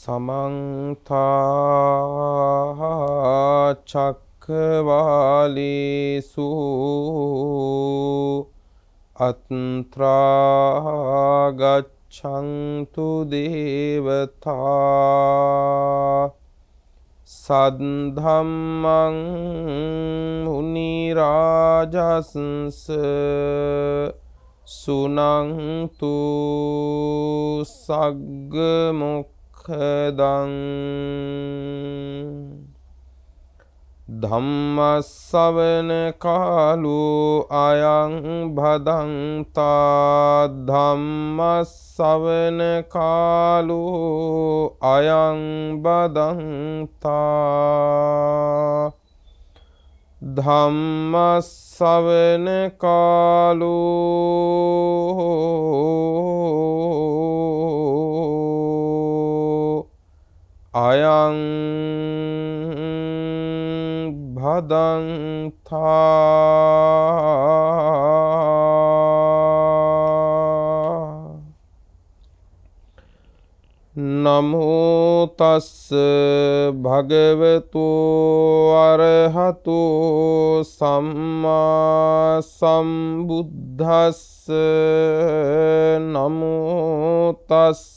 समन्ता चक्रवालेषु अत्रा गच्छन्तु देवता सद्धम्मं मुनिराजस्य सुनन्तु सग्मुखदं धम्मश्रवण कालो अयं भदन्ता धम्मश्रवण कालो अयं भदन्ता धम्मश्रवण कालो अयं भदन्ता नमो तस् भगवतो अरहतो सम्मा सम्बुद्धस् नमो तस्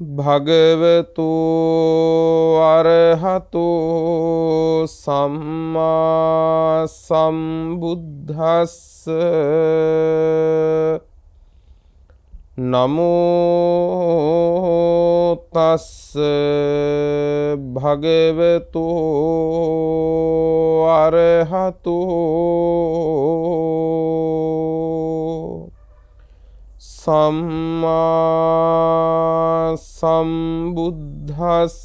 भगवतो अरहतो सम्मा सम्बुद्धस् नमो तस् भगवतो अरहतो सम्मा सम्बुद्धस्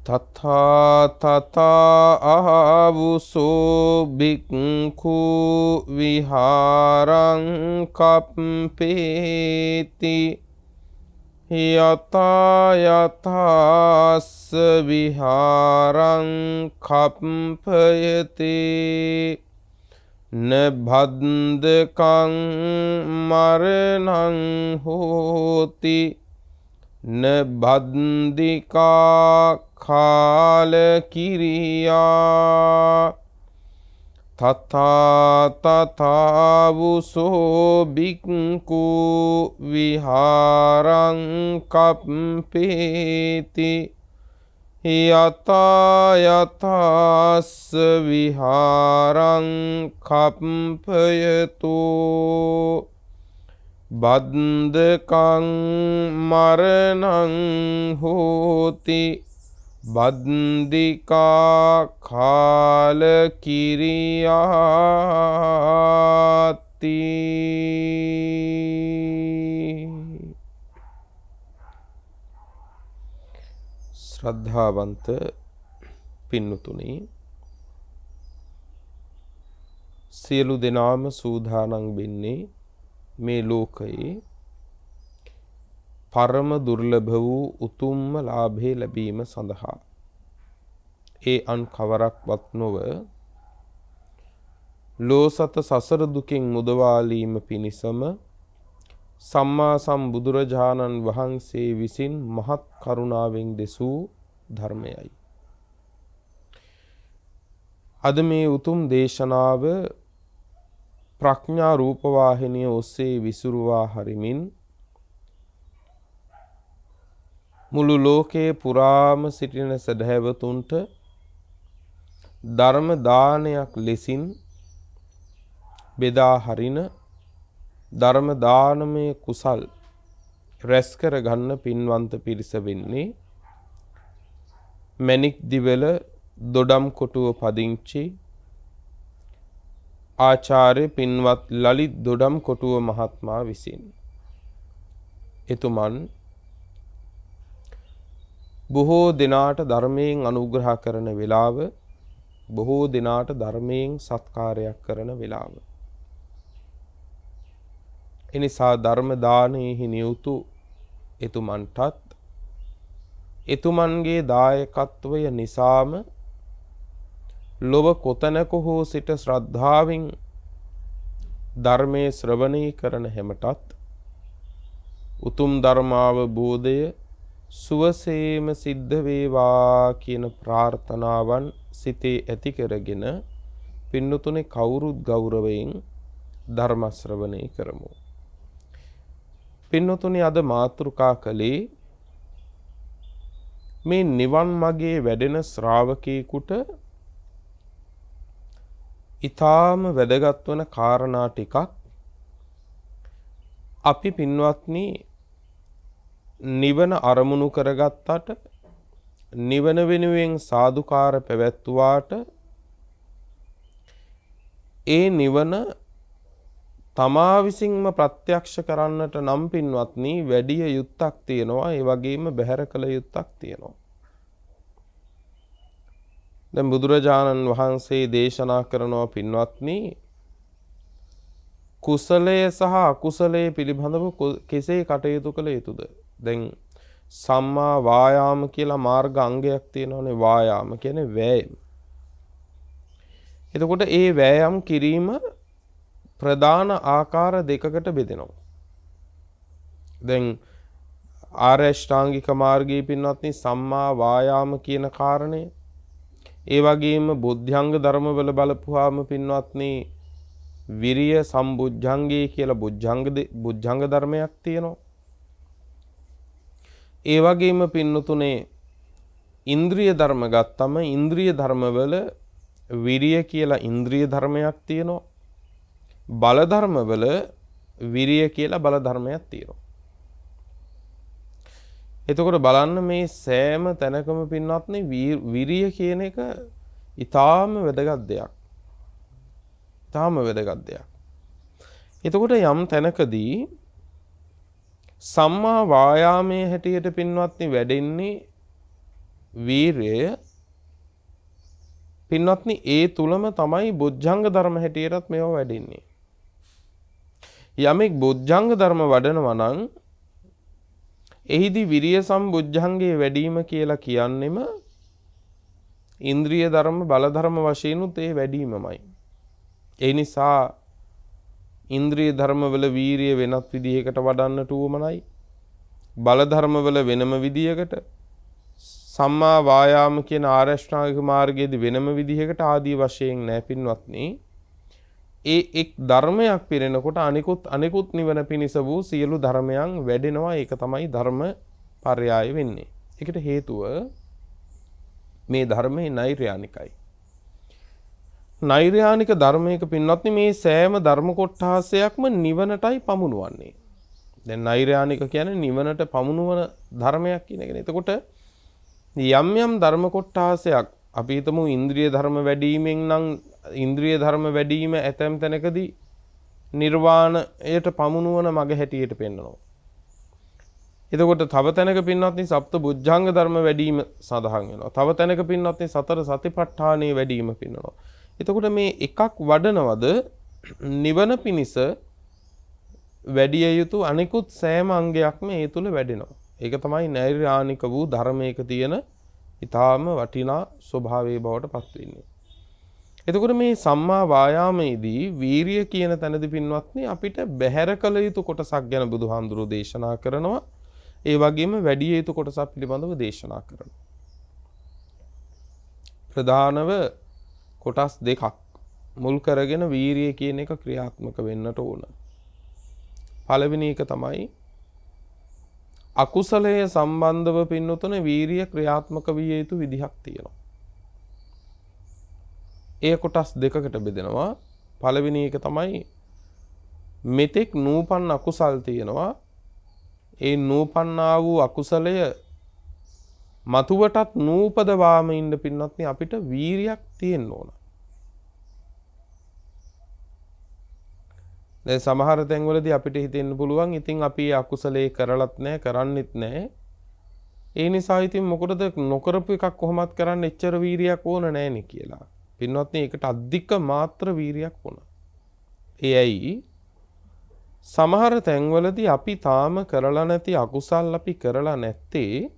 तथा तथा आहुसो भिक्खु विहारं कम्पेति यथा यथास् विहारं कम्पयते न बन्धकं मरणं होति न बन्दिका कालकिरिया तथा तथावुसो भिक्खु विहारं कम्पेति यथा यथास् विहारं कम्पयतो बन्धकं मरणं होति बन्दिका कालकिरियाति श्रद्धावंत පින්නතුනි සියලු දෙනාම සූදානම් වෙන්නේ මේ ලෝකයේ පරම දුර්ලභ වූ උතුම්ම ලාභේ ලැබීම සඳහා ඒ අන් කවරක්වත් නොව ලෝසත සසර දුකින් මුදවාලීම පිණිසම සම්මා සම්බුදුරජාණන් වහන්සේ විසින් මහත් කරුණාවෙන් දෙසූ ධර්මයයි. අද මේ උතුම් දේශනාව ප්‍රඥා රූපවාහිනිය ඔස්සේ විසුරුවා හරිමින් මුළු ලෝකයේ පුරාම සිටින සදහැවතුන්ට ධර්ම දානයක් ලෙසින් බෙදා හරින ධර්ම දානමය කුසල් රැස් කර ගන්න පින්වන්ත පිරිස වෙන්නේ මැණික් දිවල දොඩම් කොටුව පදිංචි ආචාර්ය පින්වත් ලලිත් දොඩම් කොටුව මහත්මයා විසින්. එතුමන් බොහෝ දිනාට ධර්මයෙන් අනුග්‍රහ කරන වෙලාව, බොහෝ දිනාට ධර්මයෙන් සත්කාරයක් කරන වෙලාව. එනිසා ධර්ම දානයෙහි නියුතු එතුමන්ටත් එතුමන්ගේ දායකත්වය නිසාම ලොව කොතැනක හෝ සිට ශ්‍රද්ධාවෙන් ධර්මයේ ශ්‍රවණය කරන හැමටත් උතුම් ධර්මාවබෝධය සුවසේම සිද්ධ වේවා කියන ප්‍රාර්ථනාවන් සිතේ ඇති කරගෙන පින්නතුනේ කවුරුත් ගෞරවයෙන් ධර්ම ශ්‍රවණය කරමු. පින්නතුනේ අද මාතෘකා කළේ මේ නිවන් මාගේ වැඩෙන ශ්‍රාවකයෙකුට ඊටාම වැදගත් වන කාරණා ටිකක් අපි පින්වත්නි නිවන අරමුණු කරගත්තට නිවන වෙනුවෙන් සාදුකාර පැවැත්වුවාට ඒ නිවන තමා විසින්ම ප්‍රත්‍යක්ෂ කරන්නට නම් පින්වත්නි වැඩි යුත්තක් තියෙනවා. ඒ වගේම බැහැර කළ යුත්තක් තියෙනවා. දැන් බුදුරජාණන් වහන්සේ දේශනා කරනවා පින්වත්නි කුසලය සහ අකුසලය පිළිබඳව කෙසේ කටයුතු කළ යුතුද? දැන් සම්මා වායාම කියලා මාර්ග අංගයක් තියෙනවානේ. වායාම කියන්නේ වෑයම. එතකොට ඒ වෑයම් කිරීම ප්‍රධාන ආකාර දෙකකට බෙදෙනවා. දැන් ආර්ය ශ්‍රාංගික මාර්ගයේ පින්වත්නි සම්මා වායාම කියන කාරණය, ඒ වගේම බුද්ධංග ධර්මවල බලපුවාම පින්වත්නි විරිය සම්බුද්ධංගේ කියලා බුද්ධංග ධර්මයක් තියෙනවා. ඒ වගේම පින්නතුනේ ඉන්ද්‍රිය ධර්ම ගත්තම ඉන්ද්‍රිය ධර්මවල විරිය කියලා ඉන්ද්‍රිය ධර්මයක් තියෙනවා. බල ධර්මවල විරිය කියලා බල ධර්මයක් තියෙනවා. එතකොට බලන්න මේ සෑම තැනකම පින්වත්නි විරිය කියන එක ඊටාම වැදගත් දෙයක්. ඊටාම වැදගත් දෙයක්. එතකොට යම් තැනකදී සම්මා වායාමයේ හැටියට පින්වත්නි වැඩෙන්නේ වීරය. පින්වත්නි ඒ තුලම තමයි බොජ්ජංග ධර්ම හැටියටත් මේවා වැඩෙන්නේ. යමෙක් බොජ්ජංග ධර්ම වඩනවා නම් එහිදී විරිය සම්බුද්ධංගේ වැඩිම කියලා කියන්නෙම ඉන්ද්‍රිය ධර්ම බල ධර්ම වශයෙන් උත් ඒ වැඩිමමයි. ඒ නිසා ඉන්ද්‍රිය ධර්මවල වීරිය වෙනත් විදිහකට වඩන්නට උවමනයි. බල ධර්මවල වෙනම විදිහකට, සම්මා වායාම කියන ආර්ය ශ්‍රාංගික මාර්ගයේදී වෙනම විදිහකට ආදී වශයෙන් නැහැ පින්වත්නි. ඒ එක් ධර්මයක් පිරෙනකොට අනිකුත් නිවන පිණිස වූ සියලු ධර්මයන් වැඩෙනවා. ඒක තමයි ධර්ම පර්යාය වෙන්නේ. ඒකට හේතුව මේ ධර්මයේ නෛර්යානිකයි. නෛර්යානික ධර්මයක පින්වත්නි මේ සෑම ධර්ම කොටාසයක්ම නිවනටයි පමුණුවන්නේ. දැන් නෛර්යානික කියන්නේ නිවනට පමුණුවන ධර්මයක් කියන එකනේ. එතකොට යම් ධර්ම කොටාසයක් අපි හිතමු ඉන්ද්‍රිය ධර්ම වැඩිවීමෙන් නම් ඉන්ද්‍රිය ධර්ම වැඩිවීම ඇතැම් තැනකදී නිර්වාණයට පමුණුවන මග හැටියට පෙන්වනවා. එතකොට තව තැනක පින්වත්නි සප්ත බුද්ධංග ධර්ම වැඩිවීම සඳහන් වෙනවා. තව තැනක පින්වත්නි සතර සතිපට්ඨානයේ වැඩිවීම පෙන්වනවා. එතකොට මේ එකක් වඩනවද නිවන පිණිස වැඩිය යුතු අනිකුත් සෑම අංගයක්ම ඒ තුල වැඩෙනවා. ඒක තමයි නෛර්යානික වූ ධර්මයක තියෙන ඊටාම වටිනා ස්වභාවයේ බවට පත් වෙන්නේ. එතකොට මේ සම්මා වායාමයේදී වීරිය කියන තැනදී පින්වත්නි අපිට බැහැර කළ යුතු කොටසක් ගැන බුදුහාමුදුරුවෝ දේශනා කරනවා. ඒ වගේම වැඩි යුතු කොටසක් පිළිබඳව දේශනා කරනවා. ප්‍රධානව කොටස් දෙකක් මුල් කරගෙන වීරිය කියන එක ක්‍රියාත්මක වෙන්නට ඕන. පළවෙනි එක තමයි අකුසලයේ සම්බන්ධව පින්නතුනේ වීරිය ක්‍රියාත්මක විය යුතු විදිහක් තියෙනවා. ඒ කොටස් දෙකකට බෙදෙනවා. පළවෙනි එක තමයි මෙතෙක් නූපන් අකුසල් තියෙනවා. ඒ නූපන්නා වූ අකුසලය මතුවටත් නූපදවාම ඉන්න පින්නත්නි අපිට වීරියක් තියෙන්න ඕන. දැන් සමහර තැන්වලදී අපිට හිතෙන්න පුළුවන් ඉතින් අපි අකුසලේ කරලත් නැහැ කරන්නෙත් නැහැ. ඒ නිසා ඉතින් මොකටද නොකරපු එකක් කොහොමත් කරන්න එච්චර වීරියක් ඕන නැහැනේ කියලා. පින්වත්නි ඒකට අධික මාත්‍ර වීරියක් ඕන. ඒ ඇයි? සමහර තැන්වලදී අපි තාම කරලා නැති අකුසල් අපි කරලා නැත්තේ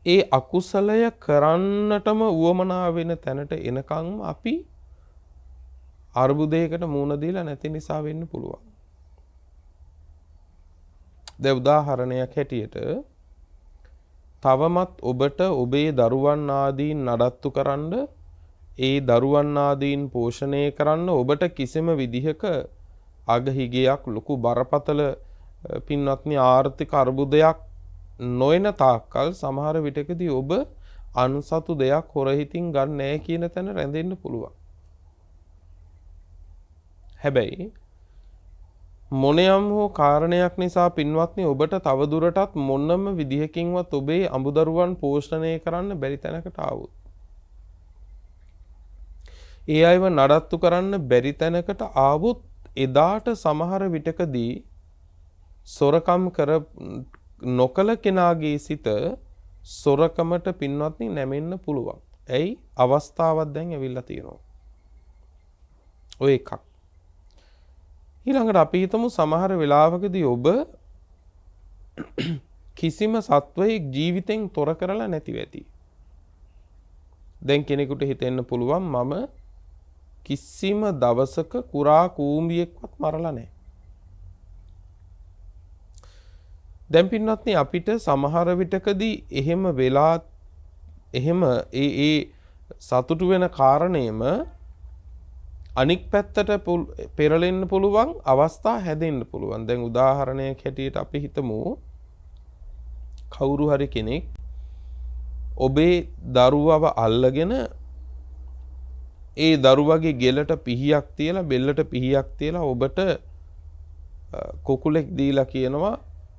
ඒ අකුසලය කරන්නටම උවමනා වෙන තැනට එනකන්ම අපි අර්බුදයකට මුහුණ දීලා නැති නිසා වෙන්න පුළුවන්. දැන් උදාහරණයක් හැටියට තවමත් ඔබට ඔබේ දරුවන් ආදීන් නඩත්තු කරන්න, ඒ දරුවන් ආදීන් පෝෂණය කරන්න ඔබට කිසිම විදිහක අගහිගයක් ලොකු බරපතල පින්වත්නි ආර්ථික අර්බුදයක් නොයන තාක්කල් සමහර විටකදී ඔබ අන්සතු දෙයක් හොරහිතින් ගන්න නැහැ කියන තැන රැඳෙන්න පුළුවන්. හැබැයි මොනියම් හෝ කාරණයක් නිසා පින්වත්නි ඔබට තවදුරටත් මොනම විදිහකින්වත් ඔබේ අඹදරුවන් පෝෂණය කරන්න බැරි තැනකට ආවොත්, ඒ අයව නඩත්තු කරන්න බැරි තැනකට ආවොත්, එදාට සමහර විටකදී සොරකම් නොකල කෙනාගේ සිත සොරකමට පින්වත්නි නැමෙන්න පුළුවන්. ඇයි? අවස්ථාවක් දැන් ඇවිල්ලා තියෙනවා. ඔය එකක්. ඊළඟට අපි හිතමු සමහර වෙලාවකදී ඔබ කිසිම සත්වයෙක් ජීවිතෙන් තොර කරලා නැතිව ඇති. දැන් කෙනෙකුට හිතෙන්න පුළුවන් මම කිසිම දවසක කුරා කූඹියෙක්වත් මරලා නැහැ. දැන් පින්වත්නි අපිට සමහර විටකදී එහෙම වෙලා එහෙම ඒ සතුටු වෙන කාරණේම අනික් පැත්තට පෙරලෙන්න පුළුවන්, අවස්ථා හැදෙන්න පුළුවන්. දැන් උදාහරණයක් හැටියට අපි හිතමු කවුරු හරි කෙනෙක් ඔබේ දරුවව අල්ලගෙන ඒ දරුවගේ ගෙලට පිහියක් තියලා, බෙල්ලට පිහියක් තියලා ඔබට කුකුලෙක් දීලා කියනවා,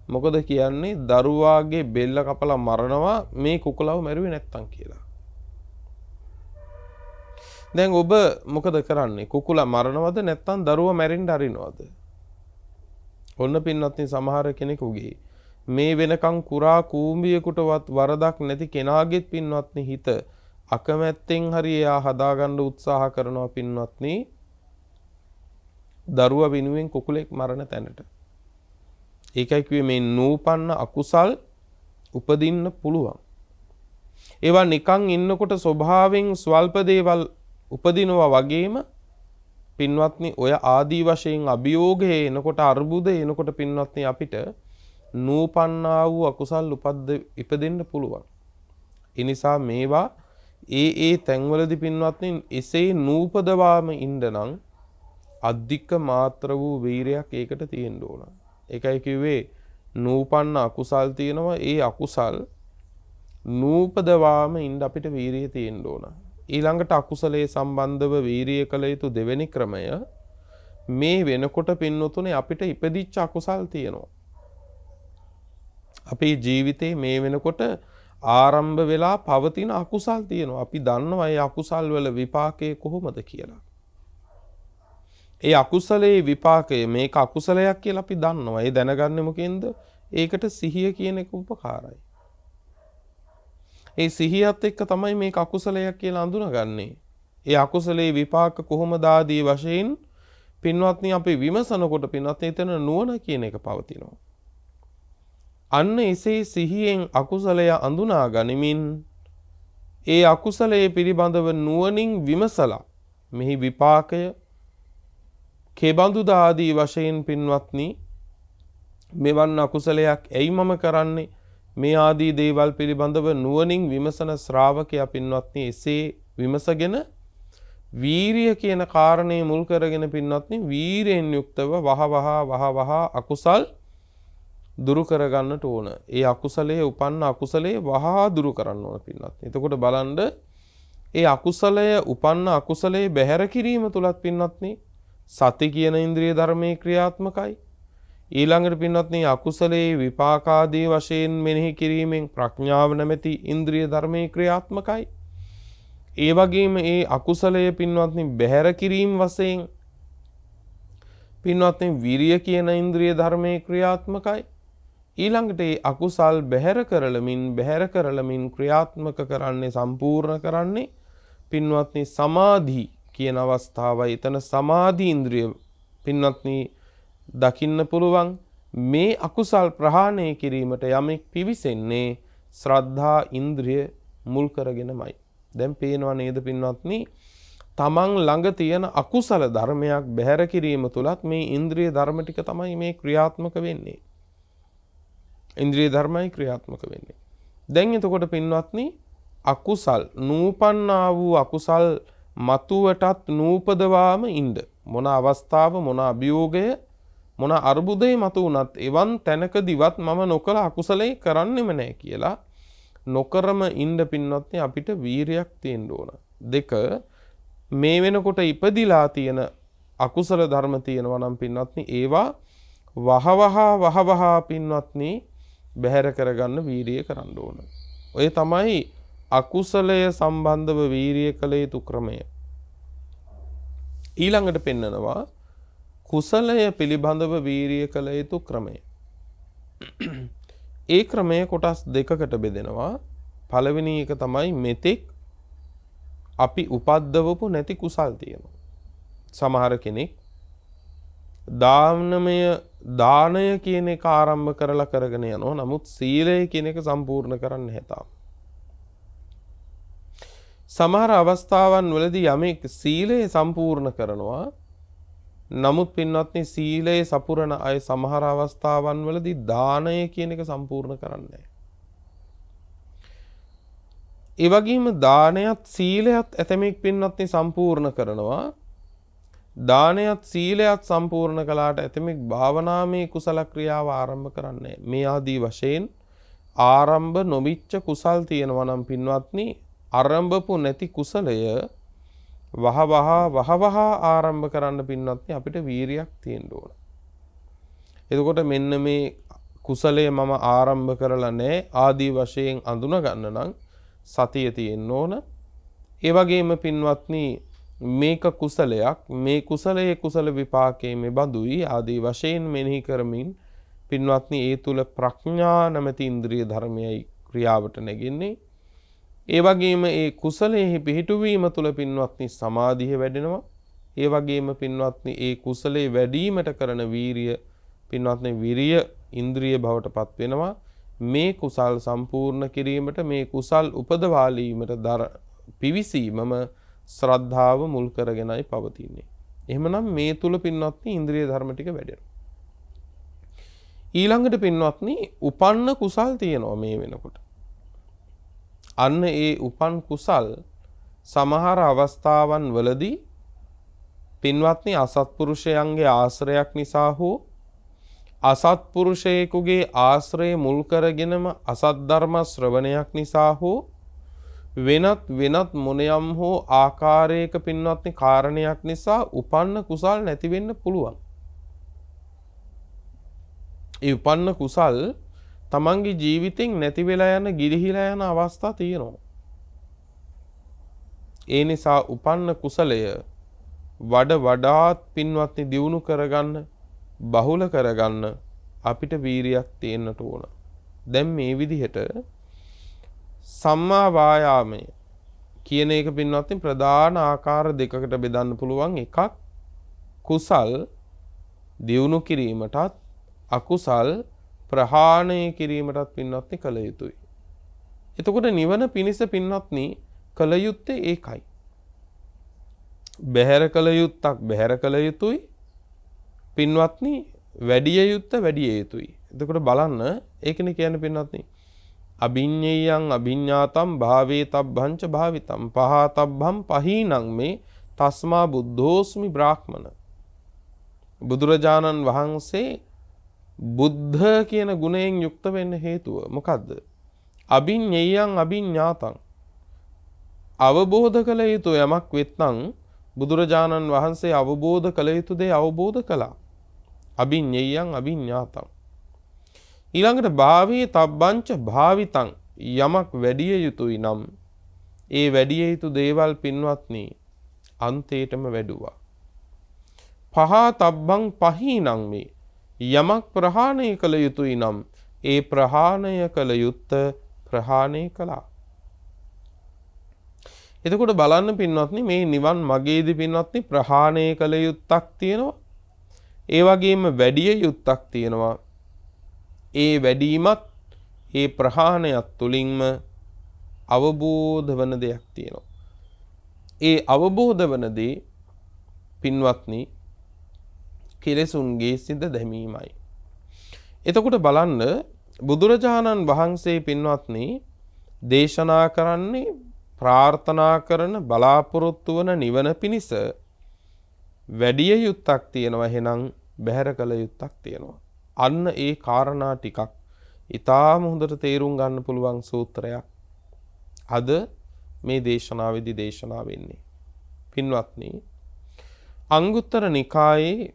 මොකද කියන්නේ දරුවාගේ බෙල්ල කපලා මරනවා මේ කුකුලව මැරුවේ නැත්තම් කියලා. දැන් ඔබ මොකද කරන්නේ? කුකුලා මරනවද නැත්තම් දරුවා මැරෙන්න අරිනවද? ඔන්න පින්වත්නි සමහර කෙනෙකුගේ මේ වෙනකන් කුරා කූඹියෙකුටවත් වරදක් නැති කෙනාගෙත් පින්වත්නි හිත අකමැත්තෙන් හරි එයා හදාගන්න උත්සාහ කරනවා පින්වත්නි දරුවා වෙනුවෙන් කුකුලෙක් මරණ තැනට. ඒකයි කිව්වේ මේ නූපන්න අකුසල් උපදින්න පුළුවන්. ඒවා නිකන් ඉන්නකොට ස්වභාවයෙන් ස්වල්ප දේවල් උපදිනවා වගේම පින්වත්නි ඔය ආදී වශයෙන් අභියෝගයේ එනකොට, අර්බුදේ එනකොට පින්වත්නි අපිට නූපන්නා වූ අකුසල් ඉපදෙන්න පුළුවන්. ඒ නිසා මේවා ඒ තැන්වලදී පින්වත්නි එසේ නූපදවාම ඉන්න නම් අධික මාත්‍ර වූ වීරයක් ඒකට තියෙන්න ඕන. ඒකයි කිව්වේ නූපන්න අකුසල් තියෙනවා, ඒ අකුසල් නූපදවාම ඉන්න අපිට වීරිය තියෙන්න ඕන. ඊළඟට අකුසලයේ සම්බන්ධව වීරිය කළ යුතු දෙවෙනි ක්‍රමය මේ වෙනකොට පින්නතුනේ අපිට ඉපදිච්ච අකුසල් තියෙනවා. අපේ ජීවිතේ මේ වෙනකොට ආරම්භ වෙලා පවතින අකුසල් තියෙනවා. අපි දන්නවා ඒ අකුසල් වල විපාකය කොහොමද කියලා. ඒ අකුසලයේ විපාකය මේක අකුසලයක් කියලා අපි දන්නවා. ඒ දැනගන්නේ මොකෙන්ද? ඒකට සිහිය කියන එක උපකාරයි. ඒ සිහියත් එක්ක තමයි මේක අකුසලයක් කියලා අඳුනගන්නේ. ඒ අකුසලයේ විපාක කොහොමද ආදී වශයෙන් පින්වත්නි අපි විමසනකොට පින්වත්නි එතන නුවණ කියන එක පවතිනවා. අන්න එසේ සිහියෙන් අකුසලය අඳුනා ගනිමින් ඒ අකුසලයේ පිළිබඳව නුවණින් විමසලා මෙහි විපාකය කෙබඳුද ආදී වශයෙන් පින්වත්නි මෙවන් අකුසලයක් ඇයි මම කරන්නේ මේ ආදී දේවල් පිළිබඳව නුවණින් විමසන ශ්‍රාවකයා පින්වත්නි එසේ විමසගෙන වීරිය කියන කාරණේ මුල් කරගෙන පින්වත්නි වීරයෙන් යුක්තව වහ අකුසල් දුරු කරගන්නට ඕන. ඒ අකුසලයේ උපන්න අකුසලයේ වහා දුරු කරන්න ඕන පින්වත්නි. එතකොට බලන්න ඒ අකුසලය උපන්න අකුසලයේ බැහැර කිරීම තුලත් පින්වත්නි සති කියන ඉන්ද්‍රිය ධර්මයේ ක්‍රියාත්මකයි. ඊළඟට පින්වත්නි අකුසලයේ විපාකාදී වශයෙන් මෙනෙහි කිරීමෙන් ප්‍රඥාව නැමැති ඉන්ද්‍රිය ධර්මයේ ක්‍රියාත්මකයි. ඒ වගේම ඒ අකුසලයේ පින්වත්නි බැහැර කිරීම වශයෙන් පින්වත්නි විරිය කියන ඉන්ද්‍රිය ධර්මයේ ක්‍රියාත්මකයි. ඊළඟට ඒ අකුසල් බැහැර කරලමින් ක්‍රියාත්මක කරන්නේ සම්පූර්ණ කරන්නේ පින්වත්නි සමාධි කියන අවස්ථාවයි. එතන සමාධි ඉන්ද්‍රිය පින්වත්නි දකින්න පුළුවන්. මේ අකුසල් ප්‍රහාණය කිරීමට යමෙක් පිවිසෙන්නේ ශ්‍රද්ධා ඉන්ද්‍රිය මුල් කරගෙනමයි. දැන් පේනවා නේද පින්වත්නි? තමන් ළඟ තියෙන අකුසල ධර්මයක් බැහැර කිරීම තුලත් මේ ඉන්ද්‍රිය ධර්ම ටික තමයි මේ ක්‍රියාත්මක වෙන්නේ. ඉන්ද්‍රිය ධර්මයි ක්‍රියාත්මක වෙන්නේ. දැන් එතකොට පින්වත්නි අකුසල් නූපන්නා වූ අකුසල් මතුවටත් නූපදවාම ඉන්න මොන අවස්ථාව මොන අභියෝගය මොන අර්බුදේ මතු වුණත් එවන් තැනකදීවත් මම නොකල අකුසලේ කරන්නෙම නැහැ කියලා නොකරම ඉන්න පින්වත්නි අපිට වීරියක් තියෙන්න ඕන. දෙක මේ වෙනකොට ඉපදිලා තියෙන අකුසල ධර්ම තියෙනවා නම් පින්වත්නි ඒවා වහවහ පින්වත්නි බැහැර කරගන්න වීරිය කරන්න ඕන. ඔය තමයි අකුසලය සම්බන්ධව වීරිය කළ යුතු ක්‍රමය. ඊළඟට පෙන්නනවා කුසලය පිළිබඳව වීරිය කළ යුතු ක්‍රමය. ඒ ක්‍රමය කොටස් දෙකකට බෙදෙනවා. පළවෙනි එක තමයි මෙතෙක් අපි උපද්දවපු නැති කුසල් තියෙනවා. සමහර කෙනෙක් දානය කියන එක ආරම්භ කරලා කරගෙන යනවා. නමුත් සීලය කියන එක සම්පූර්ණ කරන්නේ නැහැ තාම. සමහර අවස්ථාවන් වලදී යමෙක් සීලය සම්පූර්ණ කරනවා. නමුත් පින්වත්නි සීලය සපුරන අය සමහර අවස්ථාවන් වලදී දානය කියන එක සම්පූර්ණ කරන්නේ නැහැ. ඒ වගේම දානයත් සීලයත් ඇතමෙක් පින්වත්නි සම්පූර්ණ කරනවා. දානයත් සීලයත් සම්පූර්ණ කළාට ඇතමෙක් භාවනාමය කුසල ක්‍රියාව ආරම්භ කරන්නේ. මේ ආදී වශයෙන් ආරම්භ නොවිච්ච කුසල් තියෙනවා නම් පින්වත්නි ආරම්භපු නැති කුසලය වහවහ ආරම්භ කරන්න පින්වත්නි අපිට වීරියක් තියෙන්න ඕන. එතකොට මෙන්න මේ කුසලය මම ආරම්භ කරලා නැහැ ආදී වශයෙන් අඳුන ගන්න නම් සතිය තියෙන්න ඕන. ඒ වගේම පින්වත්නි මේක කුසලයක් මේ කුසලයේ කුසල විපාකයේ මේ බඳුයි ආදී වශයෙන් මෙනෙහි කරමින් පින්වත්නි ඒ තුල ප්‍රඥා නැමැති ඉන්ද්‍රිය ධර්මයයි ක්‍රියාවට නැගෙන්නේ. ඒ වගේම ඒ කුසලයේ පිහිටුවීම තුල පින්වත්නි සමාධිය වැඩෙනවා. ඒ වගේම පින්වත්නි ඒ කුසලයේ වැඩිවීමට කරන වීරිය පින්වත්නි විරිය ඉන්ද්‍රිය බවට පත් වෙනවා. මේ කුසල් සම්පූර්ණ කිරීමට මේ කුසල් උපදවාලීමට පිවිසීමම ශ්‍රද්ධාව මුල් කරගෙනයි පවතින්නේ. එහෙමනම් මේ තුල පින්වත්නි ඉන්ද්‍රිය ධර්ම ටික වැඩෙනවා. ඊළඟට පින්වත්නි උපන්න කුසල් තියෙනවා මේ වෙනකොට. අන්න ඒ උපන් කුසල් සමහර අවස්ථාවන් වලදී පින්වත්නි අසත්පුරුෂයන්ගේ ආශ්‍රයක් නිසා හෝ අසත්පුරුෂයෙකුගේ ආශ්‍රය මුල් කරගෙනම අසත් ධර්ම ශ්‍රවණයක් නිසා හෝ වෙනත් මොනියම් හෝ ආකාරයක පින්වත්නි කාරණයක් නිසා උපන්න කුසල් නැති වෙන්න පුළුවන්. ඒ උපන්න කුසල් තමන්ගේ ජීවිතෙන් නැති වෙලා යන ගිලිහිලා යන අවස්ථා තියෙනවා. ඒ නිසා උපන්න කුසලය වඩාත් පින්වත්නි දියුණු කරගන්න බහුල කරගන්න අපිට වීරියක් තියෙන්නට ඕන. දැන් මේ විදිහට සම්මා වායාමය කියන එක පින්වත්නි ප්‍රධාන ආකාර දෙකකට බෙදන්න පුළුවන්. එකක් කුසල් දියුණු කිරීමටත් අකුසල් ප්‍රහාණය කිරීමටත් පින්වත්නි කළ යුතුයි. එතකොට නිවන පිණිස පින්වත්නි කළ යුත්තේ ඒකයි. බැහැර කළ යුත්තක් බැහැර කළ යුතුයි. පින්වත්නි වැඩිය යුත්ත වැඩිය යුතුයි. එතකොට බලන්න ඒකනේ කියන්නේ පින්වත්නි අභිඤ්ඤයං අභිඤ්ඤාතම් භාවේ තබ්බංච භාවිතම් පහතබ්බම් පහීනං මේ තස්මා බුද්ධෝස්මි බ්‍රාහ්මන. බුදුරජාණන් වහන්සේ බුද්ධ කියන ගුණයෙන් යුක්ත වෙන්න හේතුව මොකද්ද? අභිඤ්ඤයං අභිඤ්ඤාතං අවබෝධ කළ යුතු යමක් වෙත්නම් බුදුරජාණන් වහන්සේ අවබෝධ කළ යුතු දේ අවබෝධ කළා. අභිඤ්ඤයං අභිඤ්ඤාතං. ඊළඟට භාවේ තබ්බංච භාවිතං යමක් වැඩිය යුතුයි නම් ඒ වැඩිය යුතු දේවල් පින්වත්නි අන්තයටම වැඩුවා. පහතබ්බං පහීනං මේ යමක් ප්‍රහාණය කළ යුතුයි නම් ඒ ප්‍රහාණය කළ යුත්ත ප්‍රහාණය කළා. එතකොට බලන්න පින්වත්නි මේ නිවන් මගේදී පින්වත්නි ප්‍රහාණය කළ යුත්තක් තියෙනවා. ඒ වගේම වැඩිය යුත්තක් තියෙනවා. ඒ වැඩිමත් ඒ ප්‍රහාණයත් තුළින්ම අවබෝධ වන දෙයක් තියෙනවා. ඒ අවබෝධ වන දේ පින්වත්නි කෙලෙසුන්ගේ සිඳ දැමීමයි. එතකොට බලන්න බුදුරජාණන් වහන්සේ පින්වත්නි දේශනා කරන්නේ ප්‍රාර්ථනා කරන බලාපොරොත්තු වන නිවන පිණිස වැඩිය යුත්තක් තියෙනවා. එහෙනම් බැහැර කළ යුත්තක් තියෙනවා. අන්න ඒ කාරණා ටිකක් ඊටාම හොඳට තේරුම් ගන්න පුළුවන් සූත්‍රයක් අද මේ දේශනාවේදී දේශනා වෙන්නේ. පින්වත්නි අංගුත්තර නිකායේ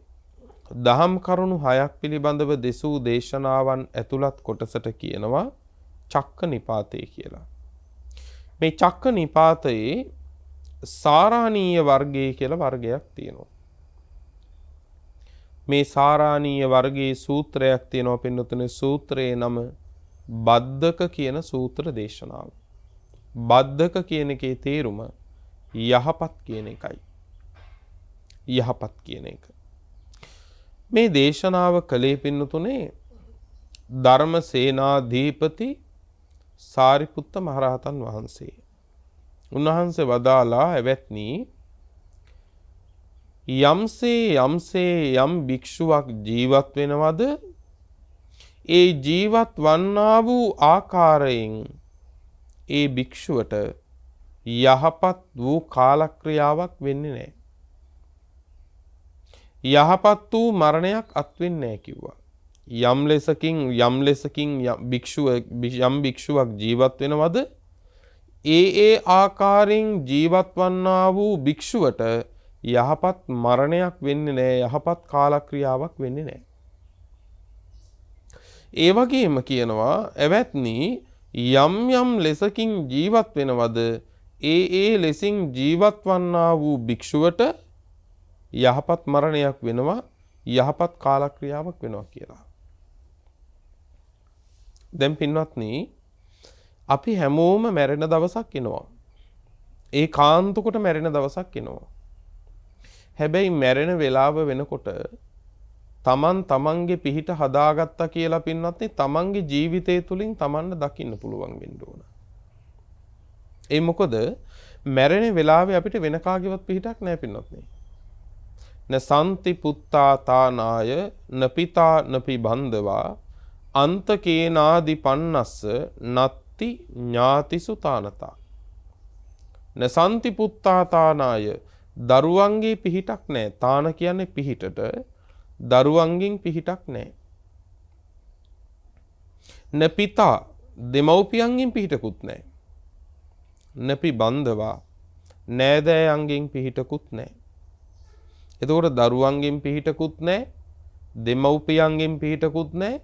දහම් කරුණු 6ක් පිළිබඳව දෙසූ දේශනාවන් ඇතුළත් කොටසට කියනවා චක්ක නිපාතේ කියලා. මේ චක්ක නිපාතයේ සාරාණීය වර්ගය කියලා වර්ගයක් තියෙනවා. මේ සාරාණීය වර්ගයේ සූත්‍රයක් තියෙනවා පින්නතුනේ. සූත්‍රයේ නම බද්දක කියන සූත්‍ර දේශනාව. බද්දක කියන එකේ තේරුම යහපත් කියන එකයි. යහපත් කියන එක. මේ දේශනාව කළේ පින්නතුනේ ධර්මසේනාධිපති සාරිපුත්ත මහරහතන් වහන්සේ. උන්වහන්සේ වදාලා එවත්නි යම්සේ යම් භික්ෂුවක් ජීවත් වෙනවද ඒ ජීවත් වන්නා වූ ආකාරයෙන් ඒ භික්ෂුවට යහපත් වූ කාලක්‍රියාවක් වෙන්නේ නැහැ. යහපත් වූ මරණයක් අත් වෙන්නේ නැහැ කිව්වා. යම් ලෙසකින් යම් භික්ෂුවක් ජීවත් වෙනවද ඒ ආකාරයෙන් ජීවත් වන්නා වූ භික්ෂුවට යහපත් මරණයක් වෙන්නේ නැහැ. යහපත් කාලක්‍රියාවක් වෙන්නේ නැහැ. ඒ වගේම කියනවා එවත්නි යම් ලෙසකින් ජීවත් වෙනවද ඒ ලෙසින් ජීවත් වන්නා වූ භික්ෂුවට යහපත් මරණයක් වෙනවා. යහපත් කාලක්‍රියාවක් වෙනවා කියලා. දැන් පින්වත්නි අපි හැමෝම මැරෙන දවසක් එනවා. ඒ කාන්තකොට මැරෙන දවසක් එනවා. හැබැයි මැරෙන වෙලාව වෙනකොට තමන්ගේ පිහිට හදාගත්තා කියලා පින්වත්නි තමන්ගේ ජීවිතය තුළින් තමන්ට දකින්න පුළුවන් වෙන්න ඕන. ඒ මොකද මැරෙන වෙලාවේ අපිට වෙන කාගේවත් පිහිටක් නැහැ පින්වත්නි. න සම්ති පුත්තා තානාය න පිතා නපි බන්ධවා අන්තකේනාදි පන්නස්ස නත්ති ඥාතිසු තානතා. න සම්ති පුත්තා තානාය දරුවන්ගේ පිහිටක් නැහැ. තාන කියන්නේ පිහිටට. දරුවන්ගෙන් පිහිටක් නැහැ. න පිතා දෙමව්පියන්ගෙන් පිහිටකුත් නැහැ. නපි බන්ධවා නෑදෑයන්ගෙන් පිහිටකුත් නැහැ. එතකොට දරුවන්ගෙන් පිහිටකුත් නැහැ. දෙමව්පියන්ගෙන් පිහිටකුත් නැහැ.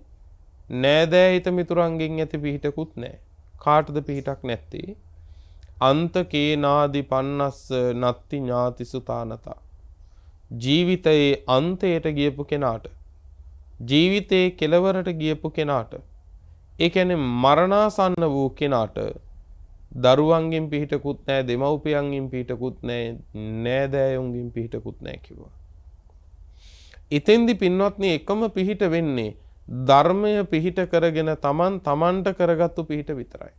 නෑදෑ හිත මිතුරන්ගෙන් ඇති පිහිටකුත් නැහැ. කාටද පිහිටක් නැත්තේ? අන්තකේනාදි පන්නස්ස නත්ති ඥාතිසු තානතා. ජීවිතයේ අන්තයට ගියපු කෙනාට, ජීවිතයේ කෙලවරට ගියපු කෙනාට, ඒ කියන්නේ මරණාසන්න වූ කෙනාට දරුවන්ගෙන් පිහිටකුත් නැහැ, දෙමව්පියන්ගෙන් පිහිටකුත් නැහැ, නෑදෑයුන්ගෙන් පිහිටකුත් නැහැ කිව්වා. ඉතින්දි පින්වත්නි එකම පිහිට වෙන්නේ ධර්මය පිහිට කරගෙන තමන්ට කරගත්තු පිහිට විතරයි.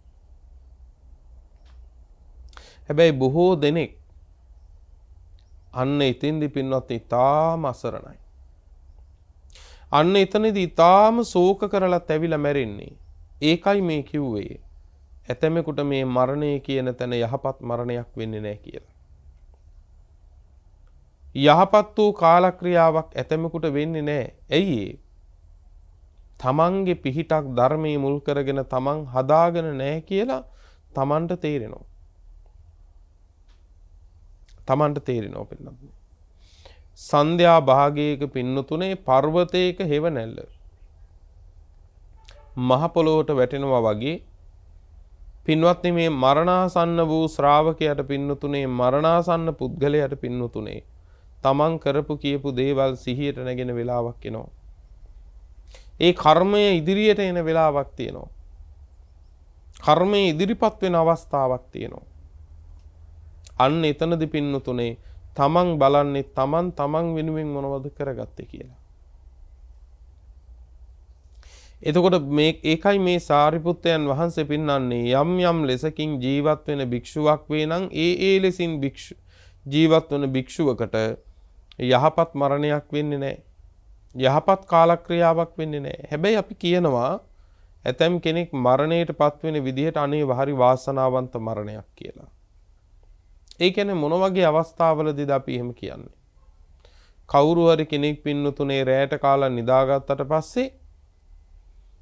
හැබැයි බොහෝ දෙනෙක් අන්න ඉතින්දි පින්වත්නි තාම අසරණයි. අන්න එතනදී තාම ශෝක කරලත් ඇවිල්ලා මැරෙන්නේ. ඒකයි මේ කිව්වේ ඇතැමෙකුට මේ මරණය කියන තැන යහපත් මරණයක් වෙන්නේ නැහැ කියලා. යහපත් වූ කාලක්‍රියාවක් ඇතැමෙකුට වෙන්නේ නැහැ. ඇයි ඒ? තමන්ගේ පිහිටක් ධර්මයේ මුල් කරගෙන තමන් හදාගෙන නැහැ කියලා තමන්ට තේරෙනවා. තමන්ට තේරෙනවා පින්නත්. සන්ධ්‍යා භාගයක පින්නතුනේ පර්වතයක හෙවණැල්ල මහ පොළොවට වැටෙනවා වගේ පින්වත්නි මේ මරණාසන්න වූ ශ්‍රාවකයාට පින්නතුනේ මරණාසන්න පුද්ගලයාට පින්නතුනේ තමන් කරපු කියපු දේවල් සිහියට නැගෙන වෙලාවක් එනවා. ඒ කර්මය ඉදිරියට එන වෙලාවක් තියෙනවා. කර්මය ඉදිරිපත් වෙන අවස්ථාවක් තියෙනවා. අන්න එතනදි පින්නතුනේ තමන් බලන්නේ තමන් වෙනුවෙන් මොනවද කරගත්තේ කියලා. එතකොට මේ ඒකයි මේ සාරිපුත්තයන් වහන්සේ පින්නන්නේ යම් යම් ලෙසකින් ජීවත් වෙන භික්ෂුවක් වේ නම් ඒ ලෙසින් ජීවත් වන භික්ෂුවකට යහපත් මරණයක් වෙන්නේ නැහැ. යහපත් කාලක්‍රියාවක් වෙන්නේ නැහැ. හැබැයි අපි කියනවා ඇතම් කෙනෙක් මරණයට පත්වෙන විදිහට අනේ හරි වාසනාවන්ත මරණයක් කියලා. ඒ කියන්නේ මොන වගේ අවස්ථාවලදීද අපි එහෙම කියන්නේ? කවුරු හරි කෙනෙක් පින්නතුනේ රැයට කාලා නිදාගත්තට පස්සේ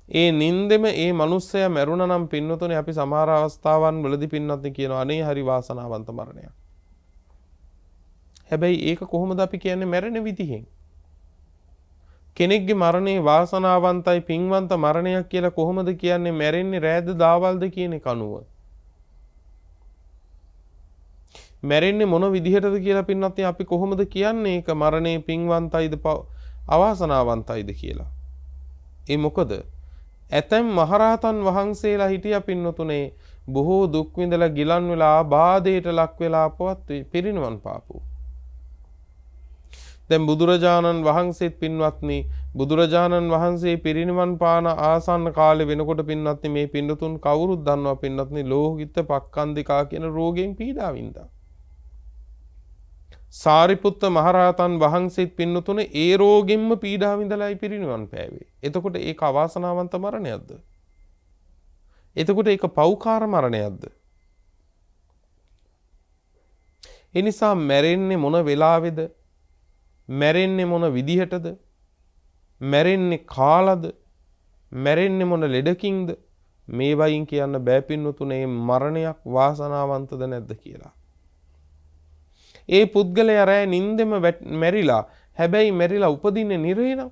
ඒ නින්දෙම ඒ මිනිස්සයා මැරුණා නම් පින්නතුනේ අපි සමහර අවස්ථාවන් වලදී පින්නත් කියනවා අනේ හරි වාසනාවන්ත මරණයක්. හැබැයි ඒක කොහොමද අපි කියන්නේ මැරෙන විදිහෙන්? කෙනෙක්ගේ මරණේ වාසනාවන්තයි පින්වන්ත මරණයක් කියලා කොහොමද කියන්නේ මැරෙන්නේ රැද්ද දාවල්ද කියන එක අනුව? මැරෙන්නේ මොන විදිහටද කියලා පින්නත් අපි කොහොමද කියන්නේ ඒක මරණේ පින්වන්තයිද අවාසනාවන්තයිද කියලා? ඒ මොකද ඇතැම් මහරහතන් වහන්සේලා හිටියා පින්නතුනේ බොහෝ දුක් විඳලා ගිලන් වෙලා ආබාධයට ලක් වෙලා අපවත් පිරිනිවන් පාපු. දැන් බුදුරජාණන් වහන්සේත් පින්වත්නි බුදුරජාණන් වහන්සේ පිරිනිවන් පාන ආසන්න කාලේ වෙනකොට පින්වත්නි මේ පින්නතුන් කවුරුත් දන්නවා පින්වත්නි ලෝහිත පක්ඛන්දිකා කියන රෝගයෙන් පීඩා විඳා. සාරිපුත්ත මහරහතන් වහන්සේත් පින්නතුනේ ඒ රෝගෙන්ම පීඩා විඳලායි පිරිනිවන් පෑවේ. එතකොට ඒක අවාසනාවන්ත මරණයක්ද? එතකොට ඒක පෞකාර මරණයක්ද? ඒ නිසා මැරෙන්නේ මොන වෙලාවේද? මැරෙන්නේ මොන විදිහටද? මැරෙන්නේ කාලද? මැරෙන්නේ මොන ලෙඩකින්ද? මේ වයින් කියන්න බෑ පින්නතුනේ මරණයක් වාසනාවන්තද නැද්ද කියලා. ඒ පුද්ගලයා රැ නින්දෙම මැරිලා හැබැයි මැරිලා උපදින්නේ නිරේ නම්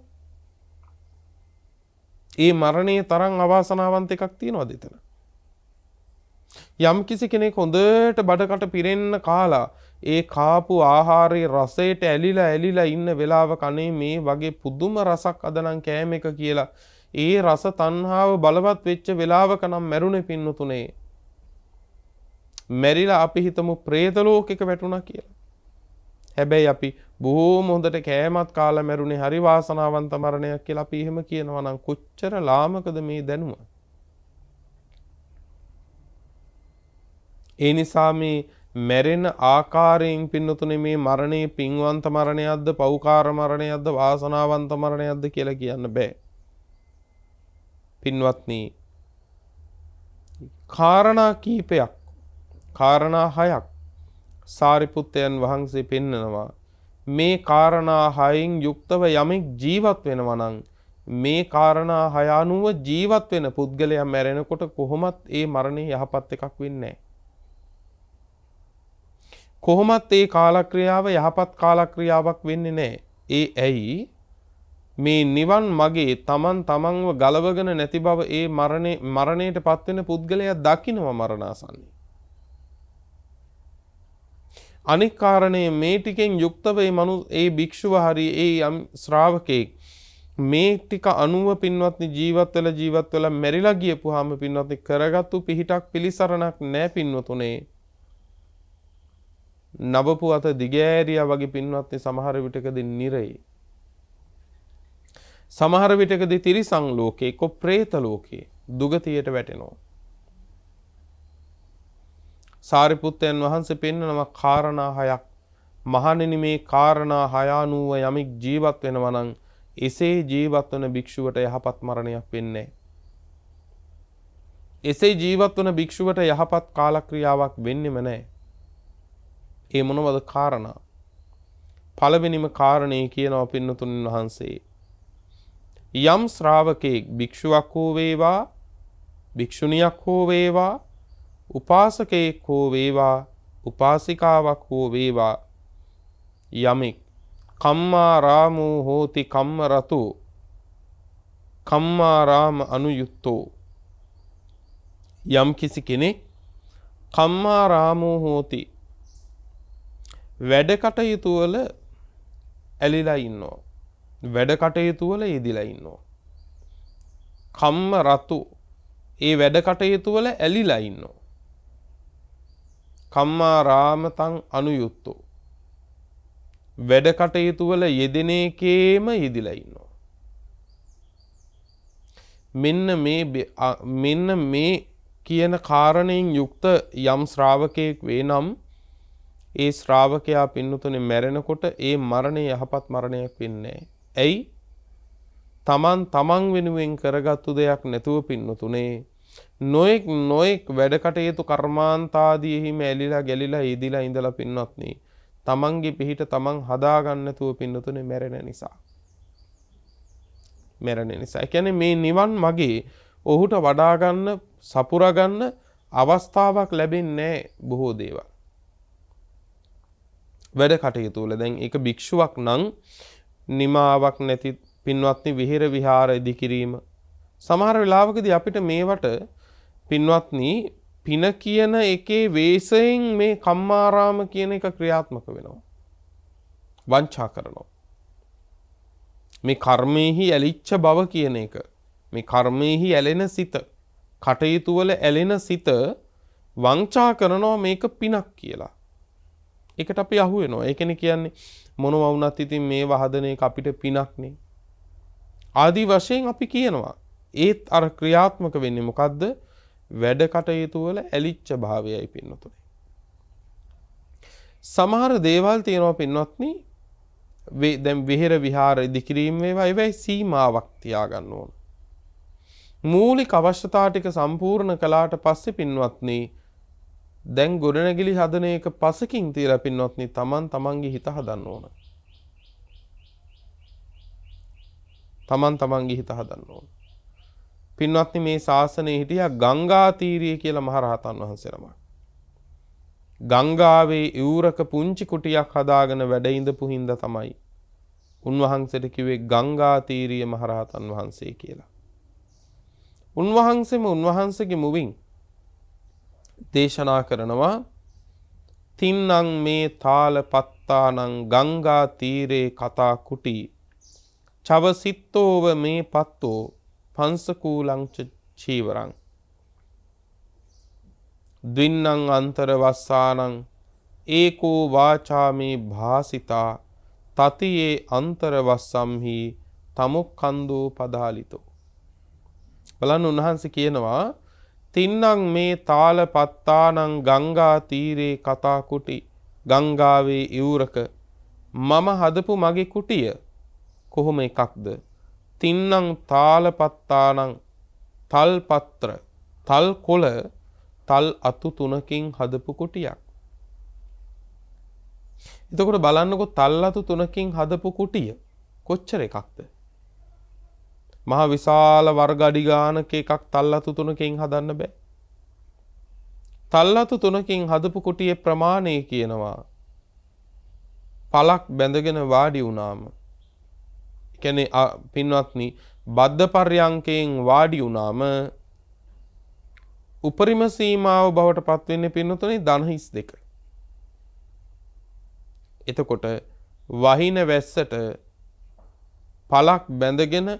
ඒ මරණයේ තරම් අවාසනාවන්ත එකක් තියනවද එතන? යම් කිසි කෙනෙක් හොඳට බඩකට පිරෙන්න කාලා ඒ කාපු ආහාරයේ රසයට ඇලිලා ඉන්න වෙලාවක අනේ මේ වගේ පුදුම රසක් අදනම් කෑම එක කියලා ඒ රස තණ්හාව බලවත් වෙච්ච වෙලාවක නම් මැරුණේ පින්නතුනේ මැරිලා අපි හිතමු പ്രേත ලෝකෙක වැටුණා කියලා. හැබැයි අපි බොහොම හොඳට කෑමත් කාලා මැරුණේ හරි වාසනාවන්ත මරණයක් කියලා අපි එහෙම කියනවා නම් කොච්චර ලාමකද මේ දැනුම? ඒ නිසා මේ මැරෙන ආකාරයෙන් පින්නතුනේ මේ මරණේ පින්වන්ත මරණයක්ද පෞකාර මරණයක්ද වාසනාවන්ත මරණයක්ද කියලා කියන්න බෑ. පින්වත්නි කාරණා කීපයක් කාරණා 6ක් සාරිපුත්තයන් වහන්සේ පෙන්නනවා. මේ කාරණා 6න් යුක්තව යමෙක් ජීවත් වෙනවා නම් මේ කාරණා 6 අනුව ජීවත් වෙන පුද්ගලයා මැරෙනකොට කොහොමත් ඒ මරණේ යහපත් එකක් වෙන්නේ නැහැ. කොහොමත් ඒ කාලක්‍රියාව යහපත් කාලක්‍රියාවක් වෙන්නේ නැහැ. ඒ ඇයි? මේ නිවන් මගේ තමන්ව ගලවගෙන නැති බව ඒ මරණයට පත් වෙන පුද්ගලයා දකිනවා මරණාසන්නයේ. අනික් කාරණේ මේ ටිකෙන් යුක්තව ඒ භික්ෂුව හරි ඒ ශ්‍රාවකෙක් මේ ටික අනුව පින්වත්නි ජීවත් වෙලා මැරිලා ගියපුවාම පින්වත්නි කරගත්තු පිහිටක් පිළිසරණක් නැහැ පින්වතුනේ. නවපු අත දිගෑරියා වගේ පින්වත්නි සමහර විටකදී නිරේ. සමහර විටකදී තිරිසන් ලෝකේ කො പ്രേත ලෝකේ දුගතියට වැටෙනවා. සාරිපුත්තයන් වහන්සේ පෙන්නනවා කාරණා 6ක්. මහණෙනි මේ කාරණා 6 අනුව යමෙක් ජීවත් වෙනවා නම් එසේ ජීවත් වන භික්ෂුවට යහපත් මරණයක් වෙන්නේ නැහැ. එසේ ජීවත් වන භික්ෂුවට යහපත් කාලක්‍රියාවක් වෙන්නෙම නැහැ. ඒ මොනවද කාරණා? පළවෙනිම කාරණේ කියනවා පින්නතුන් වහන්සේ යම් ශ්‍රාවකෙක් භික්ෂුවක් හෝ වේවා භික්ෂුණියක් හෝ වේවා උපාසකයෙක් හෝ වේවා උපාසිකාවක් හෝ වේවා යමෙක් කම්මාරාමෝ හෝති කම්මරතෝ කම්මාරාම අනුයුක්තෝ යම් කිසි කෙනෙක් කම්මාරාමෝ හෝති වැඩ කටයුතු වල ඇලිලා ඉන්නවා. වැඩ කටයුතු වල යෙදිලා ඉන්නවා. කම්ම රතු ඒ වැඩ කටයුතු වල ඇලිලා ඉන්නවා. කම්මා රාමතං අනුයුක්තෝ වැඩ කටයුතු වල යෙදෙන එකේම යෙදිලා ඉන්නවා. මෙන්න මේ කියන කාරණයෙන් යුක්ත යම් ශ්‍රාවකයෙක් වේ නම් ඒ ශ්‍රාවකයා පින්නතුනේ මැරෙනකොට ඒ මරණය යහපත් මරණයක් වෙන්නේ නැහැ. ඇයි? තමන් වෙනුවෙන් කරගත්තු දෙයක් නැතුව පින්නතුනේ නොඑක් වැඩ කටයුතු කර්මාන්තාදීෙහිම ඇලිලා ගැලිලා ඊදිලා ඉඳලා පින්නත්නි තමන්ගේ පිහිට තමන් හදා ගන්න නැතුව පින්නතුනේ මැරෙන නිසා. ඒ කියන්නේ මේ නිවන් මගේ ඔහුට වඩා ගන්න සපුරා ගන්න අවස්ථාවක් ලැබෙන්නේ බොහෝ දේවල්. වැඩ කටයුතු වල දැන් ඒක භික්ෂුවක් නම් නිමාවක් නැති පින්වත්නි විහෙර විහාර ඉදිකිරීම සමහර වෙලාවකදී අපිට මේවට පින්වත්නි පින කියන එකේ වේසයෙන් මේ කම්මාරාම කියන එක ක්‍රියාත්මක වෙනවා. වංචා කරනවා. මේ කර්මයේහි ඇලිච්ච බව කියන එක මේ කර්මයේහි ඇලෙන සිත කටයුතු වල ඇලෙන සිත වංචා කරනවා මේක පිනක් කියලා. ඒකට අපි අහු වෙනවා. ඒකනේ කියන්නේ මොනවා වුණත් ඉතින් මේ වහදන එක අපිට පිනක්නේ. ආදි වශයෙන් අපි කියනවා. ඒත් අර ක්‍රියාත්මක වෙන්නේ මොකද්ද? වැඩ කටයුතු වල ඇලිච්ච භාවයයි පින්නතුනේ. සමහර දේවල් තියෙනවා පින්වත්නි දැන් විහෙර විහාර ඉදිකිරීම ඒවයි සීමාවක් තියාගන්න ඕන. මූලික අවශ්‍යතා ටික සම්පූර්ණ කළාට පස්සේ පින්වත්නි දැන් ගොඩනැගිලි හදන එක පසකින් තියලා පින්වත්නි තමන්ගේ හිත හදන්න ඕන. තමන්ගේ හිත හදන්න ඕන. පින්වත්නි මේ ශාසනයේ හිටියා ගංගා තීරිය කියලා මහරහතන් වහන්සේ නමක්. ගංගාවේ ඉවුරක පුංචි කුටියක් හදාගෙන වැඩ ඉඳපු හින්දා තමයි උන්වහන්සේට කිව්වේ ගංගා තීරිය මහරහතන් වහන්සේ කියලා. උන්වහන්සේගේ මුවින් දේශනා කරනවා තින්නම් මේ තාල පත්තානං ගංගා තීරේ කතා කුටි චවසිත්තෝව මේ පත්තෝ පංසකූලං චීවරං ද්වින්නං අන්තර වස්සානං ඒකෝ වාචා මේ භාසිතා තතියේ අන්තර වස්සම්හි තමුක්ඛන්தோ පදාලිතෝ. බලන්න උන්වහන්සේ කියනවා තින්නම් මේ තාල පත්තානං ගංගා තීරේ කතා කුටි ගංගාවේ ඉවුරක මම හදපු මගේ කුටිය කොහොම එකක්ද? තින්නම් තාල පත්තානං තල් පත්‍ර තල් කොළ තල් අතු 3කින් හදපු කුටියක්. එතකොට බලන්නකො තල් අතු 3කින් හදපු කුටිය කොච්චර එකක්ද? මහ විශාල වර්ග අඩි ගානක එකක් තල් අතු 3කින් හදන්න බෑ. තල් අතු 3කින් හදපු කුටියේ ප්‍රමාණය කියනවා පලක් බැඳගෙන වාඩි වුණාම කියන්නේ පින්වත්නි බද්ධ පර්යංකයෙන් වාඩි වුණාම උපරිම සීමාව බවට පත් වෙන්නේ පින්නතුනේ ධනහිස් 2. එතකොට වහින වැස්සට පලක් බැඳගෙන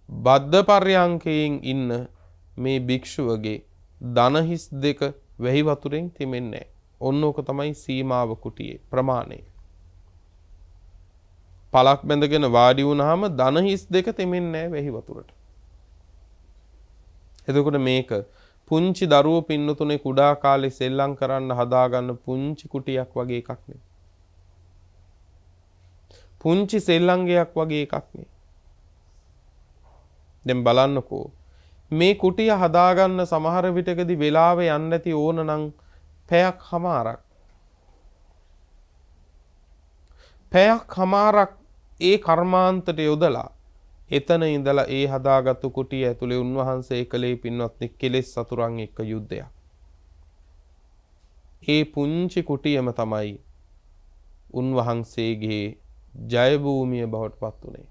බද්ධ පර්යංකයෙන් ඉන්න මේ භික්ෂුවගේ ධනහිස් 2 වැහි වතුරෙන් තෙමෙන්නේ නැහැ. ඔන්නෝක තමයි සීමාව කුටියේ ප්‍රමාණය. පලක් බැඳගෙන වාඩි වුණාම ධනහිස් 2 තෙමෙන්නේ නැහැ වැහි වතුරට. එතකොට මේක පුංචි දරුවෝ පින්නතුනේ කුඩා කාලේ සෙල්ලම් කරන්න හදාගන්න පුංචි කුටියක් වගේ එකක් නේ. පුංචි සෙල්ලංගයක් වගේ එකක් නේ. දැන් බලන්නකෝ මේ කුටිය හදාගන්න සමහර විටකදී වෙලාව යන්නේ නැති ඕන නම් පැයක් හමාරක් ඒ කර්මාන්තයට යොදලා එතන ඉඳලා ඒ හදාගත්තු කුටිය ඇතුලේ උන්වහන්සේ කලේ පින්වත්නි කෙලෙස් සතුරන් එක්ක යුද්ධයක්. ඒ පුංචි කුටියම තමයි උන්වහන්සේගේ ජය භූමිය බවට පත් උනේ.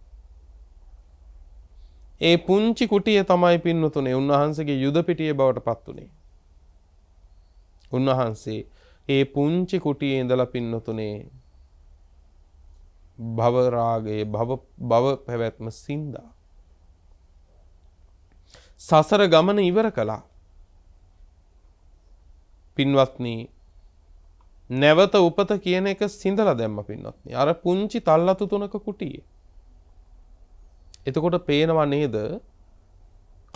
ඒ පුංචි කුටිය තමයි පින්නතුනේ උන්වහන්සේගේ යුද පිටිය බවට පත් උනේ. උන්වහන්සේ ඒ පුංචි කුටියේ ඉඳලා පින්නතුනේ භව රාගයේ භව පැවැත්ම සින්දා සසර ගමන ඉවර කළා. පින්වත්නි නැවත උපත කියන එක සිඳලා දැම්ම පින්වත්නි අර පුංචි තල්ලතු 3ක කුටියේ. එතකොට පේනවා නේද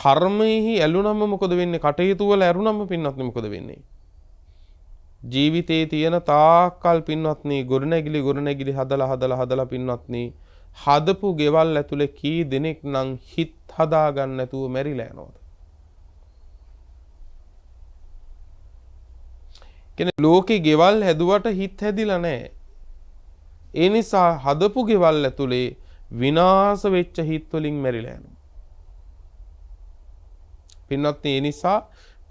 කර්මයේහි ඇලුනම මොකද වෙන්නේ? කටයුතු වල ඇරුනම පින්වත්නි මොකද වෙන්නේ? ජීවිතේ තියෙන තාක්කල් පින්වත්නි ගොඩනැගිලි හදලා පින්වත්නි හදපු ගෙවල් ඇතුලේ කී දෙනෙක් නම් හිත හදාගන්න නැතුව මැරිලා යනවද? කියන්නේ ලෝකේ ගෙවල් හැදුවට හිත හැදිලා නැහැ. ඒ නිසා හදපු ගෙවල් ඇතුලේ විනාශ වෙච්ච හිත් වලින් මැරිලා යනවා. පින්වත්නි ඒ නිසා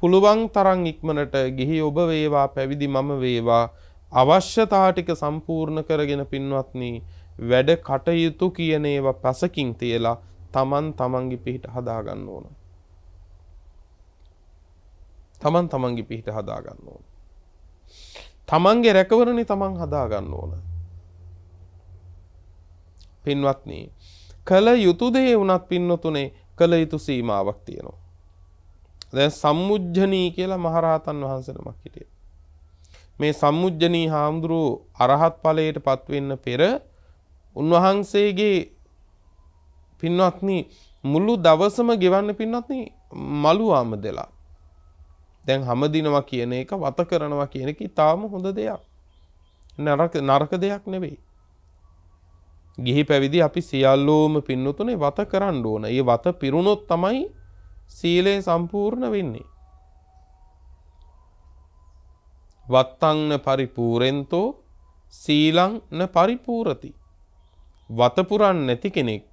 පුළුවන් තරම් ඉක්මනට ගිහි ඔබ වේවා පැවිදි මම වේවා අවශ්‍යතා ටික සම්පූර්ණ කරගෙන පින්වත්නි වැඩ කටයුතු කියන ඒවා පසකින් තියලා තමන්ගේ පිහිට හදා ගන්න ඕන. තමන්ගේ පිහිට හදා ගන්න ඕන. තමන්ගේ රැකවරණේ තමන් හදා ගන්න ඕන. පින්වත්නි කල යුතු දේ වුණත් පින්නතුනේ කල යුතු සීමාවක් තියෙනවා. දැන් සම්මුජ්ජනී කියලා මහරහතන් වහන්සේ නමක් හිටියා. මේ සම්මුජ්ජනී හාමුදුරුවෝ අරහත් ඵලයට පත් වෙන්න පෙර උන්වහන්සේගේ පින්වත්නි මුළු දවසම ගෙවන්න පින්වත්නි මලු ආමදලා. දැන් හැමදිනවා කියන එක වත කරනවා කියන එක ඊටාම හොඳ දෙයක්. නරක දෙයක් නෙවෙයි. ගිහි පැවිදි අපි සියල්ලෝම පින්නතුනේ වත කරන්න ඕන. ඒ වත පිරුණොත් තමයි සීලය සම්පූර්ණ වෙන්නේ. වත්තං පරිපූරෙන්තෝ සීලං න පරිපූරති. වත පුරන්නේ නැති කෙනෙක්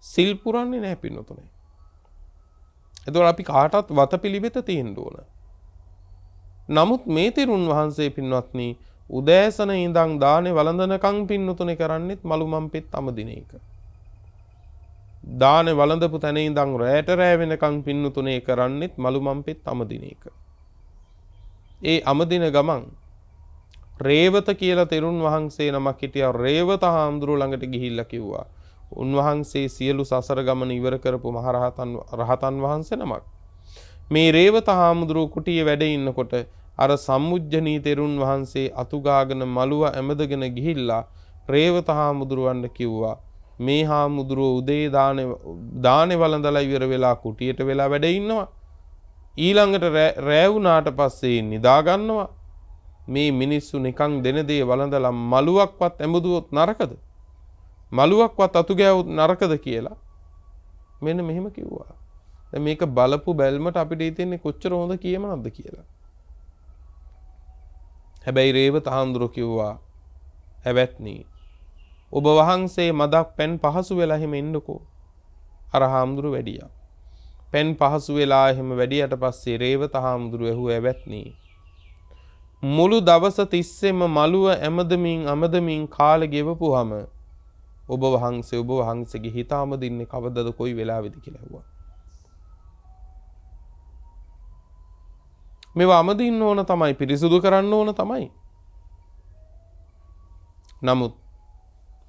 සිල් පුරන්නේ නැහැ පින්නතුනේ. එතකොට අපි කාටවත් වත පිළිවෙත තියෙන්න ඕන. නමුත් මේ තෙරුන් වහන්සේ පින්වත්නි උදෑසන ඉඳන් දානේ වළඳනකම් පින්නතුනේ කරන්නේත් මලු මම්පෙත් අමදින එක. දානේ වළඳපු තැන ඉඳන් රැට රැ වෙනකම් පින්නතුනේ කරන්නේත් මලු මම්පෙත් අමදින එක. ඒ අමදින ගමන් රේවත කියලා තෙරුන් වහන්සේ නමක් හිටියා. රේවත හාමුදුරුව ළඟට ගිහිල්ලා කිව්වා උන්වහන්සේ සියලු සසර ගමන ඉවර කරපු රහතන් වහන්සේ නමක්. මේ රේවත හාමුදුරුව කුටියේ වැඩ ඉන්නකොට අර සම්මුජ්ජනී තෙරුන් වහන්සේ අතුගාගෙන මලුව ඇමදගෙන ගිහිල්ලා රේවත හාමුදුරුවන්ට කිව්වා මේ හාමුදුරුව උදේ දානේ වළඳලා ඉවර වෙලා කුටියට වෙලා වැඩ ඉන්නවා. ඊළඟට රෑ වුණාට පස්සේ නිදා ගන්නවා. මේ මිනිස්සු නිකන් දෙන දේ වළඳලා මලුවක්වත් ඇඹදුවොත් නරකද? මලුවක්වත් අතු ගෑවුත් නරකද කියලා මෙන්න මෙහෙම කිව්වා. දැන් මේක බලපු බැල්මට අපිට හිතෙන්නේ කොච්චර හොඳ කියමනක්ද කියලා. හැබැයි රේවත හාමුදුරුවෝ කිව්වා "ඇවැත්නි ඔබ වහන්සේ මදක් පෙන් පහසු වෙලා එහෙම ඉන්නකෝ." අර හාමුදුරුවෝ වැඩියා. පෙන් පහසු වෙලා එහෙම වැඩියට පස්සේ රේවත හාමුදුරුවෝ ඇහුවා "ඇවැත්නි මුළු දවස තිස්සෙම මලුව ඇමදමින් කාලෙ ගෙවපුවාම ඔබ වහන්සේගේ හිතාම දින්නේ කවදද කොයි වෙලාවෙද කියලා ඇහුවා. මේවා අමදින්න ඕන තමයි, පිරිසුදු කරන්න ඕන තමයි. නමුත්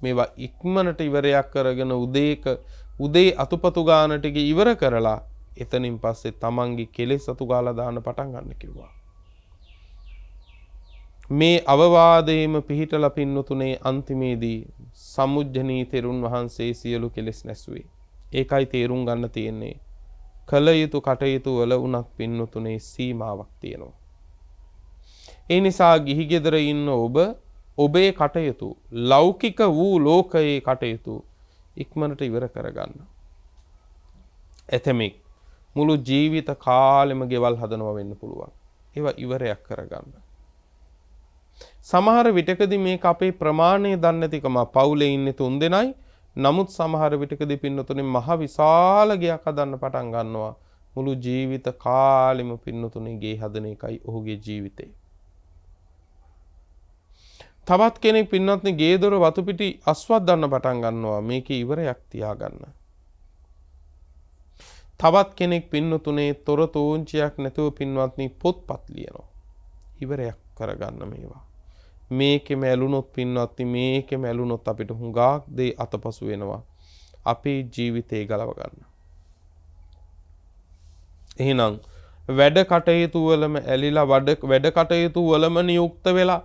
මේවා ඉක්මනට ඉවරයක් කරගෙන උදේ අතුපතු ගානට ඉවර කරලා එතනින් පස්සේ තමන්ගේ කෙලෙස් අතු ගාලා දාන්න පටන් ගන්න කිව්වා. මේ අවවාදයේම පිහිටලා පින්නතුනේ අන්තිමේදී සම්මුජ්ජනී තෙරුන් වහන්සේ සියලු කෙලෙස් නැසුවේ. ඒකයි තේරුම් ගන්න තියෙන්නේ. කල යුතු කටයුතු වල උනත් පින්නතුනේ සීමාවක් තියෙනවා. ඒ නිසා ගිහි ගෙදර ඉන්න ඔබේ කටයුතු ලෞකික වූ ලෝකයේ කටයුතු ඉක්මනට ඉවර කරගන්න. එතෙමෙක් මුළු ජීවිත කාලෙම ගෙවල් හදනවා වෙන්න පුළුවන්. ඒවා ඉවරයක් කරගන්න. සමහර විටකදී මේක අපේ ප්‍රමාණය දන්නේ නැතිකම පවුලේ ඉන්නේ 3 දෙනයි. නමුත් සමහර විටකදී පින්නතුනේ මහ විශාල ගයක් හදන්න පටන් ගන්නවා. මුළු ජීවිත කාලෙම පින්නතුනේ ගේ හදන එකයි ඔහුගේ ජීවිතේ. තවත් කෙනෙක් පින්නත්නේ ගේ දොර වතු පිටි අස්වද්දන්න පටන් ගන්නවා. මේකේ ඉවරයක් තියාගන්න. තවත් කෙනෙක් පින්නතුනේ තොර තෝංචියක් නැතුව පින්වත්නි පොත්පත් ලියනවා. ඉවරයක් කරගන්න මේවා. මේකෙම ඇලුනොත් පින්වත්නි මේකෙම ඇලුනොත් අපිට හුඟක් දේ අතපසු වෙනවා. අපේ ජීවිතේ ගලව ගන්න. එහෙනම් වැඩ කටයුතු වලම ඇලිලා වැඩ කටයුතු වලම නියුක්ත වෙලා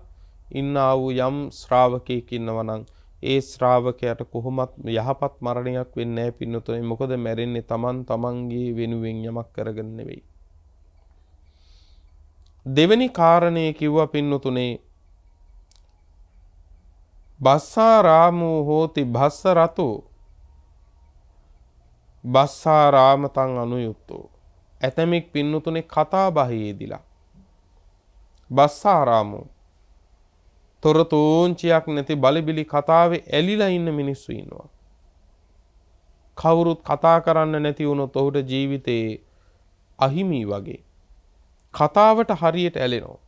ඉන්නා වූ යම් ශ්‍රාවකෙක් ඉන්නවා නම් ඒ ශ්‍රාවකයාට කොහොමත් යහපත් මරණයක් වෙන්නේ නැහැ පින්නතුනේ. මොකද මැරෙන්නේ තමන්ගේ වෙනුවෙන් යමක් කරගෙන නෙවෙයි. දෙවෙනි කාරණේ කිව්වා පින්නතුනේ බස්සාරාමෝ හෝති භස්ස රතෝ බස්සාරාමතං අනුයුක්තෝ. ඇතමෙක් පින්නතුනේ කතා බහේදීලා බස්සාරාමෝ තොරතෝංචියක් නැති බලබිලි කතාවේ ඇලිලා ඉන්න මිනිස්සු ඉන්නවා. කවුරුත් කතා කරන්න නැති වුණොත් ඔහුට ජීවිතේ අහිමි වගේ. කතාවට හරියට ඇලෙනවා.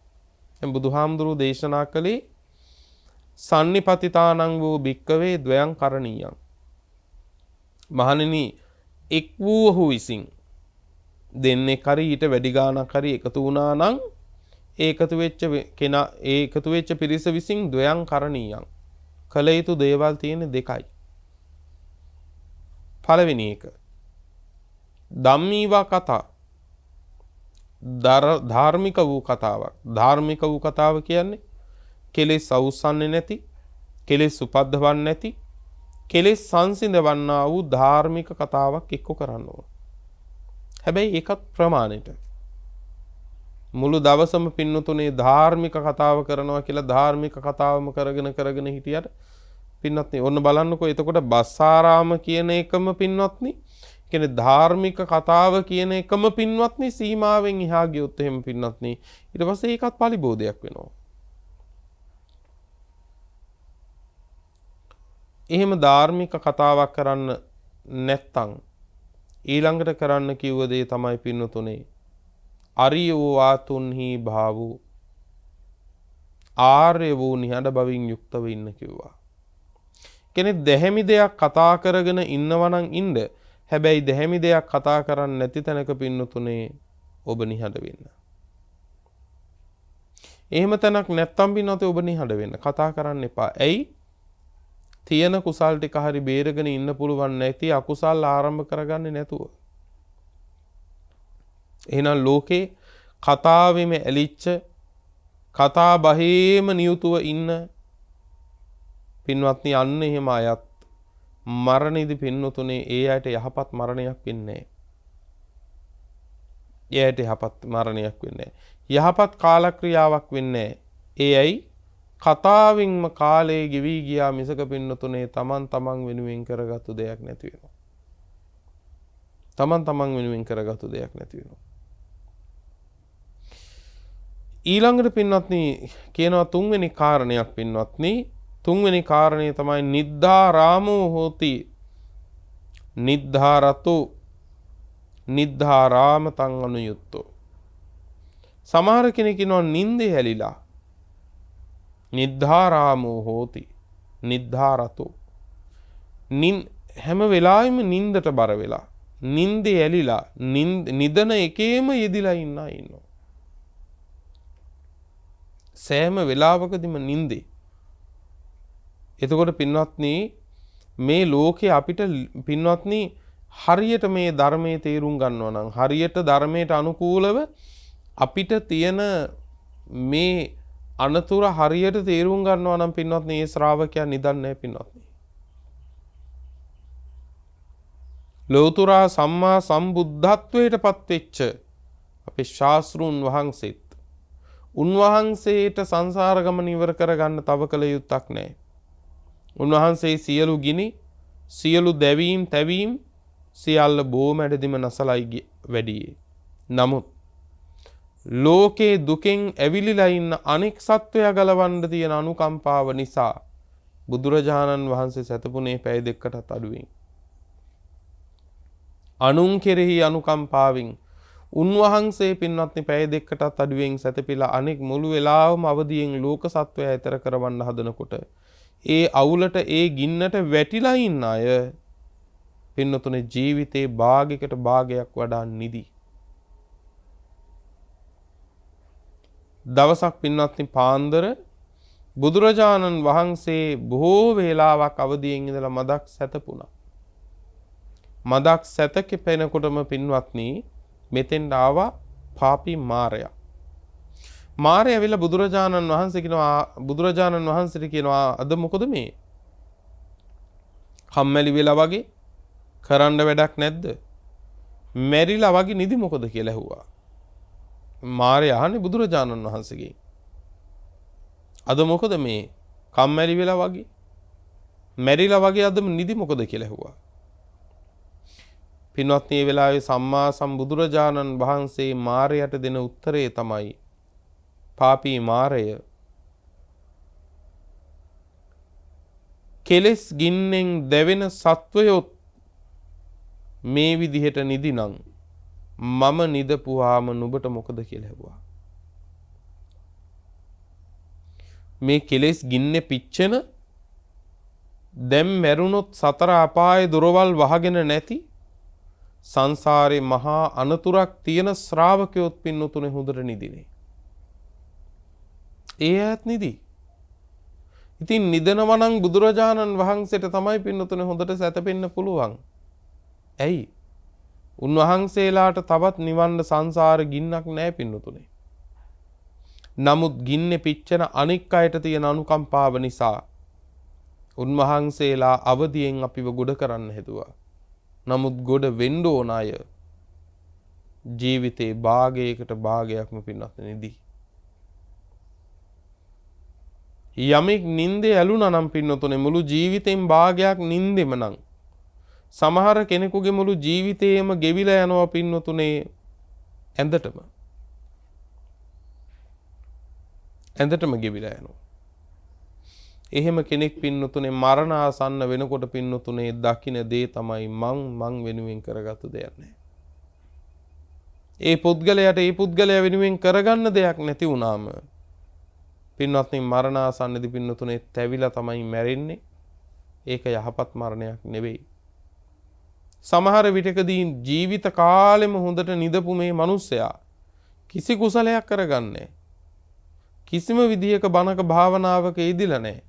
දැන් බුදුහාමුදුරුවෝ දේශනා කළේ සන්නිපතිතානං වූ භික්කවේ ද්වයං කරණීයං. මහණෙනි එක් වූ විසින් දෙන්නේ කරි ඊට වැඩි ගාණක් හරි එකතු වුණා නම් ඒකතු වෙච්ච පිරිස විසින් ද්වයං කරණීයං. කළ යුතු දේවල් තියෙන දෙකයි. පළවෙනි එක ධම්මීවා කතා ධාර්මික වූ කතාවක්. ධාර්මික වූ කතාව කියන්නේ කෙලෙස් අවුස්සන්නේ නැති, කෙලෙස් උපද්දවන්නේ නැති, කෙලෙස් සංසිඳවන්නා වූ ධාර්මික කතාවක් එක්ක කරන්න ඕන. හැබැයි ඒකත් ප්‍රමාණයට. මුළු දවසම පින්නතුනේ ධාර්මික කතාව කරනවා කියලා ධාර්මික කතාවම කරගෙන හිටියට පින්වත්නි ඔන්න බලන්නකෝ. එතකොට බස්සාරාම කියන එකම පින්වත්නි කියන්නේ ධාර්මික කතාව කියන එකම පින්වත්නි සීමාවෙන් එහා ගියොත් එහෙම පින්වත්නි ඊට පස්සේ ඒකත් පරිබෝධයක් වෙනවා. එහෙම ධාර්මික කතාවක් කරන්න නැත්තම් ඊළඟට කරන්න කිව්ව දේ තමයි පින්නතුනේ අරියෝ වාතුන්හි භාවෝ ආර්ය වූ නිහඬ බවින් යුක්තව ඉන්න කිව්වා. කෙනෙක් දැහැමි දෙයක් කතා කරගෙන ඉන්නවා නම් ඉන්න. හැබැයි දැහැමි දෙයක් කතා කරන්නේ නැති තැනක පින්නතුනේ ඔබ නිහඬ වෙන්න. එහෙම තැනක් නැත්තම් පින්නතුනේ ඔබ නිහඬ වෙන්න. කතා කරන්න එපා. ඇයි? තියෙන කුසල් ටික හරි බේරගෙන ඉන්න පුළුවන් නැති අකුසල් ආරම්භ කරගන්නේ නැතුව. එහෙනම් ලෝකේ කතාවෙම ඇලිච්ච කතා බහේම නියුතුව ඉන්න පින්වත්නි අන්න එහෙම අයත් මරණයේදී පින්නතුනේ ඒ අයට යහපත් මරණයක් වෙන්නේ නැහැ. ඒ අයට යහපත් මරණයක් වෙන්නේ නැහැ. යහපත් කාලක්‍රියාවක් වෙන්නේ නැහැ. ඒ ඇයි? කතාවෙන්ම කාලේ ගෙවි ගියා මිසක පින්නතුනේ තමන් වෙනුවෙන් කරගත්තු දෙයක් නැති වෙනවා. තමන් වෙනුවෙන් කරගත්තු දෙයක් නැති වෙනවා. ඊළඟට පින්වත්නි කියනවා තුන්වෙනි කාරණයක් පින්වත්නි. තුන්වෙනි කාරණය තමයි නිද්ධාරාමෝ හෝති නිද්ධාරතෝ නිද්ධාරාමතං අනුයුක්තෝ. සමහර කෙනෙක් ඉන්නවා නින්දේ හැලිලා නිද්ධාරාමෝ හෝති නිද්ධාරතෝ. හැම වෙලාවෙම නින්දට බර වෙලා නින්දේ ඇලිලා නිදන එකේම යෙදිලා ඉන්නවා. සෑම වෙලාවකදීම නින්දේ. එතකොට පින්වත්නි මේ ලෝකේ අපිට පින්වත්නි හරියට මේ ධර්මයේ තේරුම් ගන්නවා නම් හරියට ධර්මයට අනුකූලව අපිට තියෙන මේ අනතුර හරියට තේරුම් ගන්නවා නම් පින්වත්නි මේ ශ්‍රාවකයා නිදන්නේ පින්වත්නි. ලෝතුරා සම්මා සම්බුද්ධත්වයට පත්වෙච්ච අපේ ශාස්ත්‍රුන් වහන්සේත් උන්වහන්සේට සංසාර ගමන ඉවර කරගන්න තව කල යුත්තක් නැහැ. උන්වහන්සේ සියලු ගිනි සියලු දැවීම් තැවීම් සියල්ල බොමැඩදිම නැසලයි වැඩියේ. නමුත් ලෝකේ දුකෙන් ඇවිලිලා ඉන්න අනෙක් සත්වයා ගලවන්න තියෙන අනුකම්පාව නිසා බුදුරජාණන් වහන්සේ සැතපුනේ පැය දෙකකටත් අඩුවෙන්. අනුන් කෙරෙහි අනුකම්පාවෙන් උන්වහන්සේ පින්වත්නි පැය දෙකකටත් අඩුවෙන් සැතපීලා අනෙක් මුළු වෙලාවම අවදියෙන් ලෝක සත්වයා ඈතර කරවන්න හදනකොට ඒ අවුලට ඒ ගින්නට වැටිලා ඉන්න අය පින්නතුනේ ජීවිතේ භාගයකට භාගයක් වඩා නිදි. දවසක් පින්වත්නි පාන්දර බුදුරජාණන් වහන්සේ බොහෝ වේලාවක් අවදියෙන් ඉඳලා මදක් සැතපුණා. මදක් සැතකෙපෙනකොටම පින්වත්නි මෙතෙන් ආවා පාපී මාරයා. මාරයා ඇවිල්ලා බුදුරජාණන් වහන්සේට කියනවා අද මොකද මේ? කම්මැලි වෙලා වගේ කරන්න වැඩක් නැද්ද? මැරිලා වගේ නිදි මොකද කියලා ඇහුවා. මාරය අහන්නේ බුදුරජාණන් වහන්සේගෙන්. අද මොකද මේ කම්මැලි වෙලා වගේ මැරිලා වගේ අද නිදි මොකද කියලා ඇහුවා. පින්වත්නි මේ වෙලාවේ සම්මා සම්බුදුරජාණන් වහන්සේ මාරයට දෙන උත්තරේ තමයි පාපී මාරය කෙලස් ගින්නෙන් දැවෙන සත්වයොත් මේ විදිහට නිදිනම් මම නිදපුවාම නුඹට මොකද කියලා ඇහුවා. මේ කෙලස් ගින්නේ පිච්චෙන දැන් මැරුණොත් සතර අපායේ දොරවල් වහගෙන නැති සංසාරේ මහා අනතුරක් තියෙන ශ්‍රාවකයොත් පින්නතුනේ හොඳට නිදිනේ. ඒ ඇත් නිදි. ඉතින් නිදනවා නම් බුදුරජාණන් වහන්සේට තමයි පින්නතුනේ හොඳට සැතපෙන්න පුළුවන්. ඇයි? උන්වහන්සේලාට තවත් නිවන්න සංසාර ගින්නක් නැහැ පින්නතුනේ. නමුත් ගින්නේ පිච්චෙන අනික් අයට තියෙන අනුකම්පාව නිසා උන්වහන්සේලා අවදියෙන් අපිව ගොඩ කරන්න හැදුවා. නමුත් ගොඩ වෙන්න ඕන අය ජීවිතේ භාගයකට භාගයක්ම පින්නත් නිදි. යමෙක් නින්දේ ඇලුනා නම් පින්නතුනේ මුළු ජීවිතෙන් භාගයක් නින්දෙම නම් සමහර කෙනෙකුගේ මුළු ජීවිතේම ගෙවිලා යනවා පින්නතුනේ ඇඳටම ගෙවිලා යනවා. එහෙම කෙනෙක් පින්නතුනේ මරණ ආසන්න වෙනකොට පින්නතුනේ දකින්න දේ තමයි මං වෙනුවෙන් කරගත්තු දෙයක් නැහැ. ඒ පුද්ගලයා වෙනුවෙන් කරගන්න දෙයක් නැති වුණාම පින්නත්නි මරණ ආසන්නදී පින්නතුනේ තැවිලා තමයි මැරෙන්නේ. ඒක යහපත් මරණයක් නෙවෙයි. සමහර විටකදී ජීවිත කාලෙම හොඳට නිදපු මේ මිනිස්සයා කිසි කුසලයක් කරගන්නේ කිසිම විදියක බණක භාවනාවක යෙදිලා නැහැ.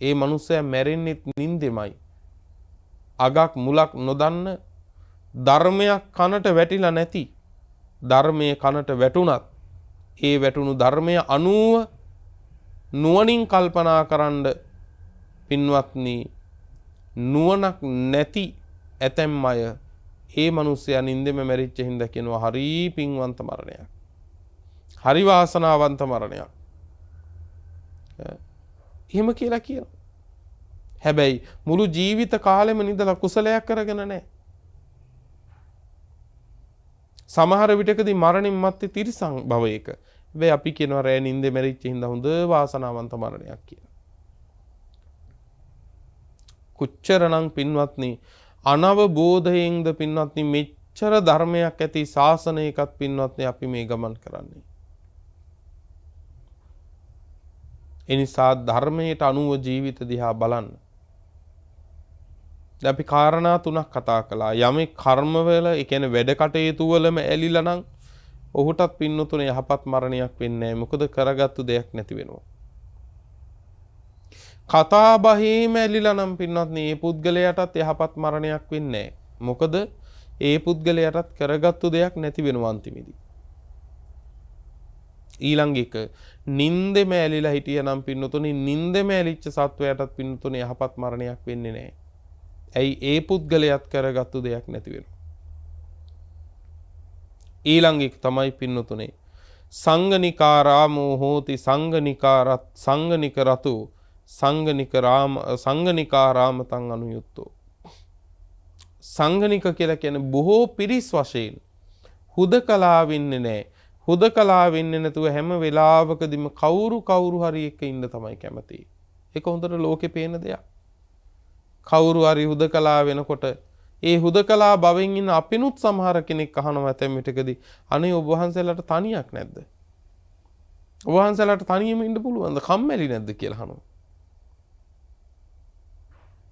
ඒ මිනිස්සයා මැරෙන්නේ නින්දෙමයි. අගක් මුලක් නොදන්න ධර්මයක් කනට වැටිලා නැති ධර්මයේ කනට වැටුණත් ඒ වැටුණු ධර්මය අනුව නුවණින් කල්පනා කරන්න පින්වත්නි නුවණක් නැති ඇතැම් අය ඒ මිනිස්සයා නින්දෙම මැරිච්ච හින්දා කියනවා හරි පින්වන්ත මරණයක්. හරි වාසනාවන්ත මරණයක්. එහෙම කියලා කියනවා. හැබැයි මුළු ජීවිත කාලෙම නිදලා කුසලයක් කරගෙන නැහැ. සමහර විටකදී මරණින් මත්තේ තිරිසන් භවයක. හැබැයි අපි කියනවා රෑ නින්දේ මැරිච්ච හින්දා හොඳ වාසනාවන්ත මරණයක් කියලා. කුච්චරණං පින්වත්නි අනවබෝධයෙන්ද පින්වත්නි මෙච්චර ධර්මයක් ඇති ශාසනයකත් පින්වත්නි අපි මේ ගමන් කරන්නේ. එනිසා ධර්මයට අනුව ජීවිත දිහා බලන්න. දැන් අපි කාරණා තුනක් කතා කළා. යමෙක් කර්මවල, ඒ කියන්නේ වැඩ කටයුතු වලම ඇලිලා නම් ඔහුටත් පින්නතුනේ යහපත් මරණයක් වෙන්නේ නැහැ. මොකද කරගත්තු දෙයක් නැති වෙනවා. කතා බහේම ඇලිලා නම් පින්නත්නි මේ පුද්ගලයාටත් යහපත් මරණයක් වෙන්නේ නැහැ. මොකද ඒ පුද්ගලයාටත් කරගත්තු දෙයක් නැති වෙනවා අන්තිමේදී. ඊළඟ එක නින්දෙම ඇලිලා හිටියනම් පින්නතුනේ නින්දෙම ඇලිච්ච සත්වයාටත් පින්නතුනේ යහපත් මරණයක් වෙන්නේ නැහැ. ඇයි ඒ පුද්ගලයාත් කරගත්තු දෙයක් නැති වෙනවා. ඊළඟ එක තමයි පින්නතුනේ සංගනිකාරාමෝ හෝති සංගනික රතු සංගනිකාරාමතං අනුයුක්තෝ. සංගනික කියලා කියන්නේ බොහෝ පිරිස් වශයෙන් හුදකලා වෙන්නේ නැහැ. හුදකලා වෙන්නේ නැතුව හැම වෙලාවකදීම කවුරු හරි එක්ක ඉන්න තමයි කැමති. ඒක හොඳට ලෝකේ පේන දෙයක්. කවුරු හරි හුදකලා වෙනකොට ඒ හුදකලා බවෙන් ඉන්න අපිනුත් සමහර කෙනෙක් අහනවා ඇතැම් විටකදී අනේ ඔබ වහන්සේලාට තනියක් නැද්ද? ඔබ වහන්සේලාට තනියම ඉන්න පුළුවන්ද? කම්මැලි නැද්ද කියලා අහනවා.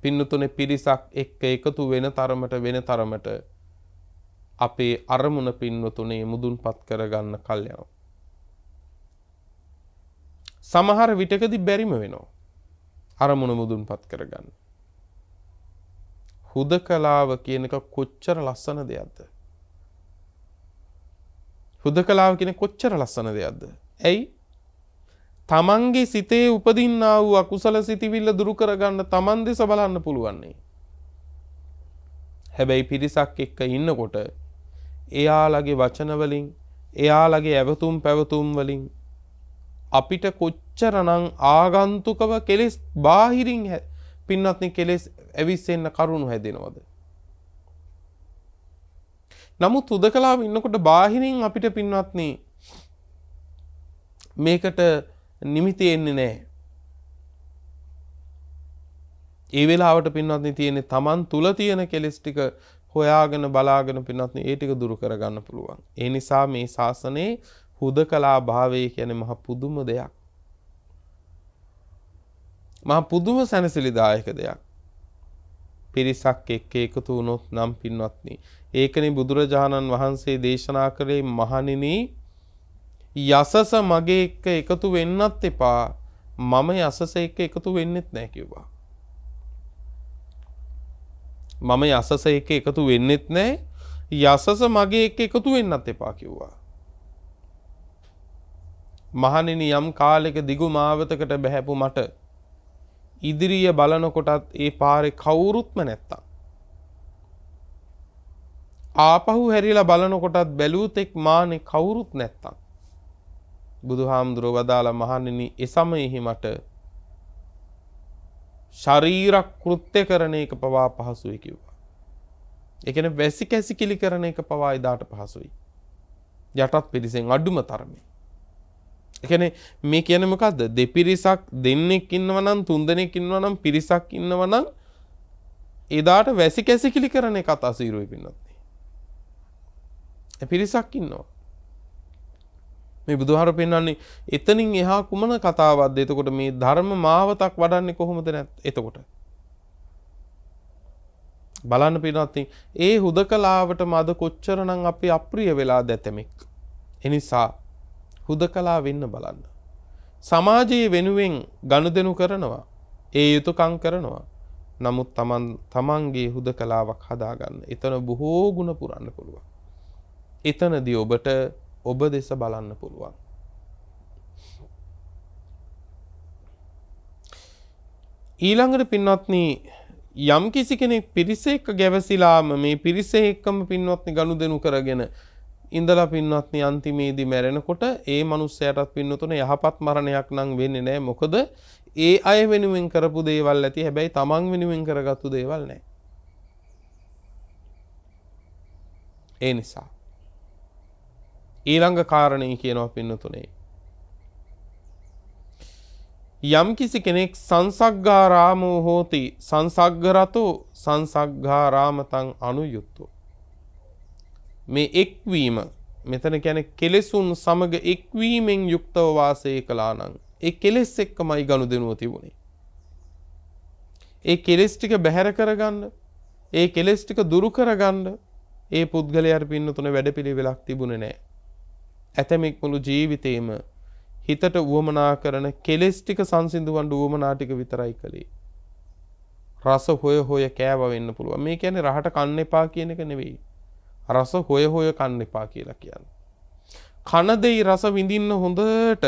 පින්නතුනේ පිරිසක් එක්ක එකතු වෙන තරමට අපේ අරමුණ පින්නතුනේ මුදුන්පත් කරගන්න කල් යනවා. සමහර විටකදී බැරිම වෙනවා අරමුණ මුදුන්පත් කරගන්න. හුදකලාව කියන එක කොච්චර ලස්සන දෙයක්ද? හුදකලාව කියන කොච්චර ලස්සන දෙයක්ද? ඇයි? තමන්ගේ සිතේ උපදින්නා වූ අකුසල සිතිවිල්ල දුරු කරගන්න තමන් දෙස බලන්න පුළුවන්. හැබැයි පිරිසක් එක්ක ඉන්නකොට එයාලගේ වචන වලින් එයාලගේ ඇවතුම් පැවතුම් වලින් අපිට කොච්චරනම් ආගන්තුකව කෙලෙස් බාහිරින් පින්වත්නි කෙලෙස් ඇවිස්සෙන්න කරුණු හැදෙනවද? නමුත් උදකලාව ඉන්නකොට බාහිරින් අපිට පින්වත්නි මේකට නිමිති එන්නේ නැහැ. ඒ වෙලාවට පින්වත්නි තියෙන්නේ Taman තුල තියෙන කෙලෙස් ටික හොයාගෙන බලාගෙන පින්වත්නි ඒ ටික දුරු කරගන්න පුළුවන්. ඒ නිසා මේ ශාසනයේ හුදකලා භාවය කියන්නේ මහ පුදුම දෙයක්. මහ පුදුම සැනසෙලිදායක දෙයක්. පිරිසක් එක්ක එකතු වුණොත් නම් පින්වත්නි ඒකනේ බුදුරජාණන් වහන්සේ දේශනා කළේ මහණෙනි යසස මගේ එක්ක එකතු වෙන්නත් එපා මම යසස එක්ක එකතු වෙන්නෙත් නැහැ කිව්වා. මම යසස එක්ක එකතු වෙන්නෙත් නැහැ යසස මගේ එක්ක එකතු වෙන්නත් එපා කිව්වා. මහණෙනි යම් කාලයක දිගු මාවතකට බහැපු මට ඉදිරිය බලනකොටත් ඒ පාරේ කවුරුත්ම නැත්තම් ආපහු හැරිලා බලනකොටත් බැලුවතෙක් මානේ කවුරුත් නැත්තම් බුදුහාමුදුරුවෝ වදාලා මහණෙනි ඒ සමයෙහි මට ශරීර කෘත්‍ය කරන එක පවා පහසුයි කිව්වා. ඒ කියන්නේ වැසි කැසිකිලි කරන එක පවා එදාට පහසුයි. යටත් පිරිසෙන් අඩුම තරමේ. ඒ කියන්නේ මේ කියන්නේ මොකද්ද? දෙපිරිසක් දෙන්නෙක් ඉන්නවා නම් තුන් දෙනෙක් ඉන්නවා නම් පිරිසක් ඉන්නවා නම් එදාට වැසි කැසිකිලි කරන එකත් අසීරුයි පින්නත්. ඒ පිරිසක් ඉන්නවා. මේ බුදුහාර පෙන්නන්නේ එතනින් එහා කුමන කතාවක්ද? එතකොට මේ ධර්ම මාවතක් වඩන්නේ කොහොමද නැත්? එතකොට බලන්න පින්නත් ඒ හුදකලාවට මද කොච්චරනම් අපි අප්‍රිය වෙලා දැතෙමෙක්. එනිසා හුදකලා වෙන්න බලන්න. සමාජයේ වෙනුවෙන් ගනුදෙනු කරනවා. ඒ යුතුයකම් කරනවා. නමුත් තමන්ගේ හුදකලාවක් හදාගන්න. එතන බොහෝ ගුණ පුරන්න පුළුවන්. එතනදී ඔබට ඔබ දෙස බලන්න පුළුවන්. ඊළඟට පින්වත්නි යම් කිසි කෙනෙක් පිරිසෙක ගැවසිලාම මේ පිරිසේ එක්කම පින්වත්නි ගනුදෙනු කරගෙන ඉඳලා පින්වත්නි අන්තිමේදී මැරෙනකොට ඒ මනුස්සයාටත් පින්නතුනේ යහපත් මරණයක් නම් වෙන්නේ නැහැ. මොකද ඒ අය වෙනුවෙන් කරපු දේවල් ඇති. හැබැයි තමන් වෙනුවෙන් කරගත්තු දේවල් නැහැ. ඒ නිසා ඊළඟ කාරණේ කියනවා පින්නතුනේ යම් කිසි කෙනෙක් සංසග්ගාරාමෝ හෝති සංසග්ගරතෝ සංසග්ගාරාමතං අනුයුක්තෝ මේ එක්වීම මෙතන කියන්නේ කෙලෙසුන් සමග එක්වීමෙන් යුක්තව වාසය කළා නම් ඒ කෙලෙස් එක්කමයි ගනුදෙනුව තිබුණේ. ඒ කෙලෙස් ටික බැහැර කරගන්න ඒ කෙලෙස් ටික දුරු කරගන්න ඒ පුද්ගලයාට පින්නතුනේ වැඩපිළිවෙලක් තිබුණේ නැහැ. ඇතමෙක් මුළු ජීවිතේම හිතට උවමනා කරන කෙලෙස් ටික සංසිඳවන්න උවමනා ටික විතරයි කළේ. රස හොය හොය කෑව වෙන්න පුළුවන්. මේ කියන්නේ රහට කන්න එපා කියන එක නෙවෙයි. රස හොය හොය කන්න එපා කියලා කියන්නේ. කන දෙයි රස විඳින්න හොඳට.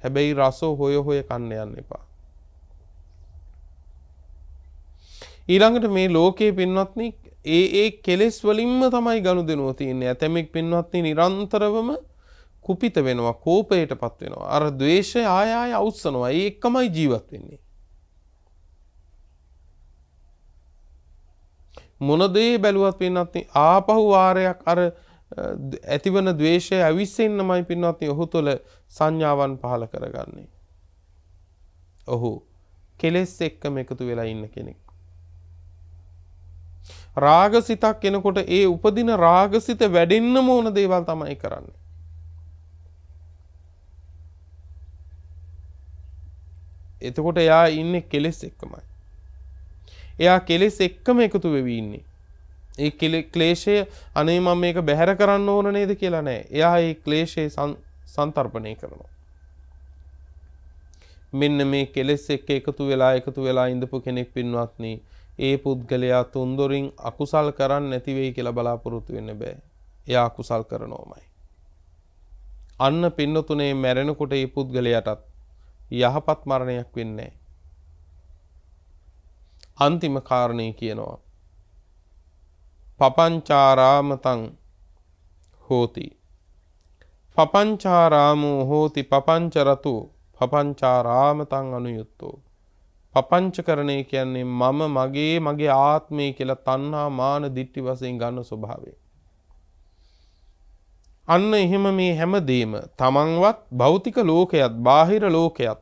හැබැයි රස හොය හොය කන්න යන්න එපා. ඊළඟට මේ ලෝකයේ පින්වත්නි ඒ කෙලෙස් වලින්ම තමයි ගනුදෙනුව තියෙන්නේ. ඇතැමෙක් පින්වත්නි නිරන්තරවම කුපිත වෙනවා, කෝපයටපත් වෙනවා. අර ද්වේෂය ආය ආය අවුස්සනවා. ඒ එක්කමයි ජීවත් වෙන්නේ. මොන දේ බැලුවත් පින්වත්නි ආපහු වාරයක් අර ඇතිවන ද්වේෂය අවිස්සෙන්නමයි පින්වත්නි ඔහු තුළ සංඥාවන් පහළ කරගන්නේ. ඔහු කෙලෙස් එක්කම එකතු වෙලා ඉන්න කෙනෙක්. රාගසිතක් එනකොට ඒ උපදින රාගසිත වැඩෙන්නම ඕන දේවල් තමයි කරන්නේ. එතකොට එයා ඉන්නේ කෙලෙස් එක්කමයි. එයා කෙලෙස් එක්කම එකතු වෙවි ඉන්නේ. ඒ ක්ලේශය අනේ මම මේක බැහැර කරන්න ඕන නේද කියලා නෑ. එයා ඒ ක්ලේශය සන්තරපණය කරනවා. මෙන්න මේ කෙලෙස් එක්ක එකතු වෙලා ඉඳපු කෙනෙක් පින්වත්නි ඒ පුද්ගලයා තුන්දොරින් අකුසල් කරන්නේ නැති වෙයි කියලා බලාපොරොත්තු වෙන්න බෑ. එයා අකුසල් කරනෝමයි. අන්න පින්නතුනේ මැරෙනකොට ඒ පුද්ගලයාටත් යහපත් මරණයක් වෙන්නේ නැහැ. අන්තිම කාරණේ කියනවා පපංචාරාමතං හෝති. පපංචාරාමෝ හෝති පපංචරතු පපංචාරාමතං අනුයුත්තෝ. පපංචකරණය කියන්නේ මම මගේ ආත්මය කියලා තණ්හා මාන දිට්ඨි වශයෙන් ගන්න ස්වභාවය. අන්න එහෙම මේ හැමදේම තමන්වත් භෞතික ලෝකයක් බාහිර ලෝකයක්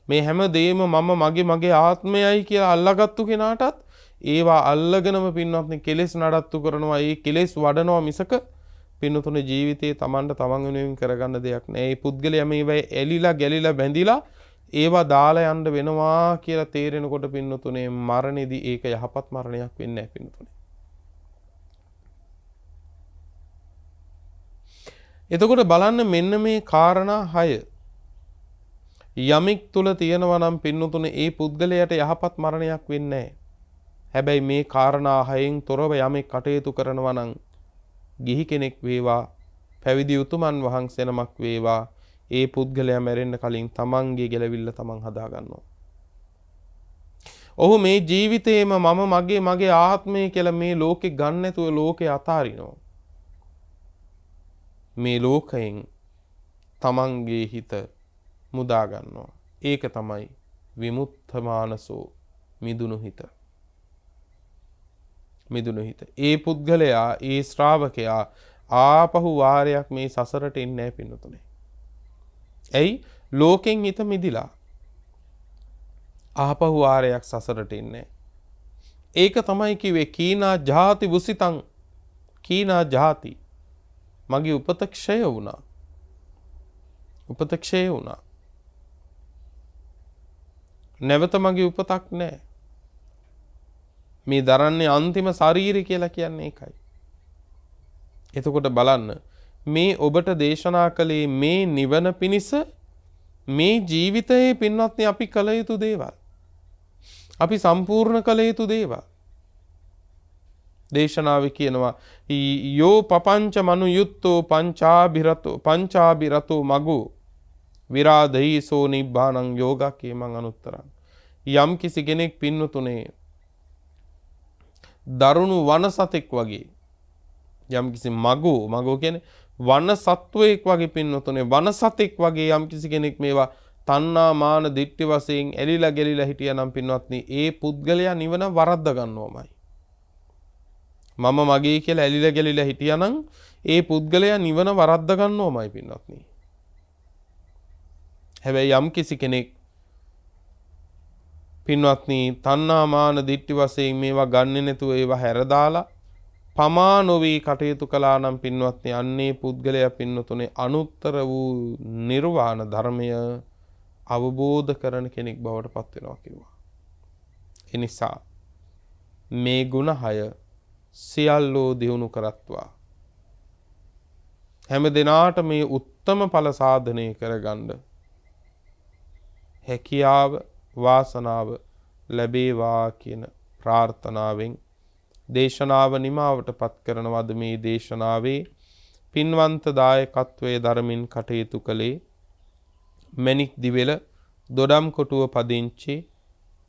මේ හැමදේම මම මගේ ආත්මයයි කියලා අල්ලාගත්තු කෙනාටත් ඒවා අල්ලගෙනම පින්වත්නි කෙලෙස් නඩත්තු කරනවා. ඒ කෙලෙස් වඩනවා මිසක පින්වතුනේ ජීවිතේ තමන්ට තමන් වෙනුවෙන් කරගන්න දෙයක් නෑ. මේ පුද්ගලයා මේවා ඇලිලා ගැලිලා බැඳිලා ඒවා දාලා යන්න වෙනවා කියලා තේරෙනකොට පින්වතුනේ මරණෙදී ඒක යහපත් මරණයක් වෙන්නේ නැහැ පින්වතුනේ. එතකොට බලන්න මෙන්න මේ කාරණා 6 යමෙක් තුල තියෙනවා නම් පින්වතුනේ ඒ පුද්ගලයාට යහපත් මරණයක් වෙන්නේ නැහැ. හැබැයි මේ කාරණා 6න් තොරව යමෙක් කටයුතු කරනවා නම් ගිහි කෙනෙක් වේවා පැවිදි උතුමන් වහන්සේ නමක් වේවා ඒ පුද්ගලයා මැරෙන්න කලින් තමන්ගේ ගැලවිල්ල තමන් හදා ගන්නවා. ඔහු මේ ජීවිතේම මම මගේ ආත්මය කියලා මේ ලෝකෙ ගන්න නැතුව ලෝකේ අතාරිනවා. මේ ලෝකයෙන් තමන්ගේ හිත මුදා ගන්නවා. ඒක තමයි විමුක්ත මානසෝ මිදුණු හිත. මිදුණු හිත. ඒ පුද්ගලයා ඒ ශ්‍රාවකයා ආපහු වාරයක් මේ සසරට එන්නේ නැහැ පින්නතුනේ. ඇයි? ලෝකෙන් හිත මිදිලා ආපහු වාරයක් සසරට එන්නේ. ඒක තමයි කිව්වේ කීනා ජාති වුසිතං කීනා ජාති මගේ උපත ක්ෂය වුණා. උපත ක්ෂය වුණා. නැවත මගේ උපතක් නැහැ. මේ දරන්නේ අන්තිම ශරීරය කියලා කියන්නේ ඒකයි. එතකොට බලන්න මේ ඔබට දේශනා කළේ මේ නිවන පිණිස මේ ජීවිතයේ පින්වත්නි අපි කළ යුතු දේවල්. අපි සම්පූර්ණ කළ යුතු දේවල්. දේශනාවේ කියනවා යෝ පපංච මනුයුත්තෝ පංචාභිරතෝ මගෝ විරාදීසෝ නිබ්බානං යෝගකේ මං අනුත්තරං. යම් කිසි කෙනෙක් පින්වතුනේ දරුණු වනසතෙක් වගේ යම් කිසි මගෝ කියන්නේ වන සත්වයෙක් වගේ පින්වතුනේ වනසතෙක් වගේ යම් කිසි කෙනෙක් මේවා තණ්හා මාන දිට්ඨි වශයෙන් ඇලිලා ගැලිලා හිටියා නම් පින්වත්නි ඒ පුද්ගලයා නිවන වරද්ද ගන්නවමයි. මම මගේ කියලා ඇලිලා ගැලිලා හිටියා නම් ඒ පුද්ගලයා නිවන වරද්ද ගන්නවමයි පින්වත්නි. හැබැයි යම් කිසි කෙනෙක් පින්වත්නි තණ්හා මාන දිට්ඨි වශයෙන් මේවා ගන්නෙ නැතුව ඒවා හැරදාලා පමා නොවී කටයුතු කළා නම් පින්වත්නි අන්නේ පුද්ගලයා පින්වතුනේ අනුත්තර වූ නිර්වාණ ධර්මය අවබෝධ කරන කෙනෙක් බවට පත් වෙනවා කිව්වා. ඒ නිසා මේ ගුණ 6 සියල්ලෝ දියුණු කරත්වා හැම දිනාට මේ උත්තම ඵල සාධනය කරගන්න හැකියාව වාසනාව ලැබේවා කියන ප්‍රාර්ථනාවෙන් දේශනාව නිමාවට පත් කරනවද මේ දේශනාවේ පින්වන්ත දායකත්වයේ ධර්මින් කටයුතු කළේ මැණික් දිවෙල දොඩම් කොටුව පදිංචි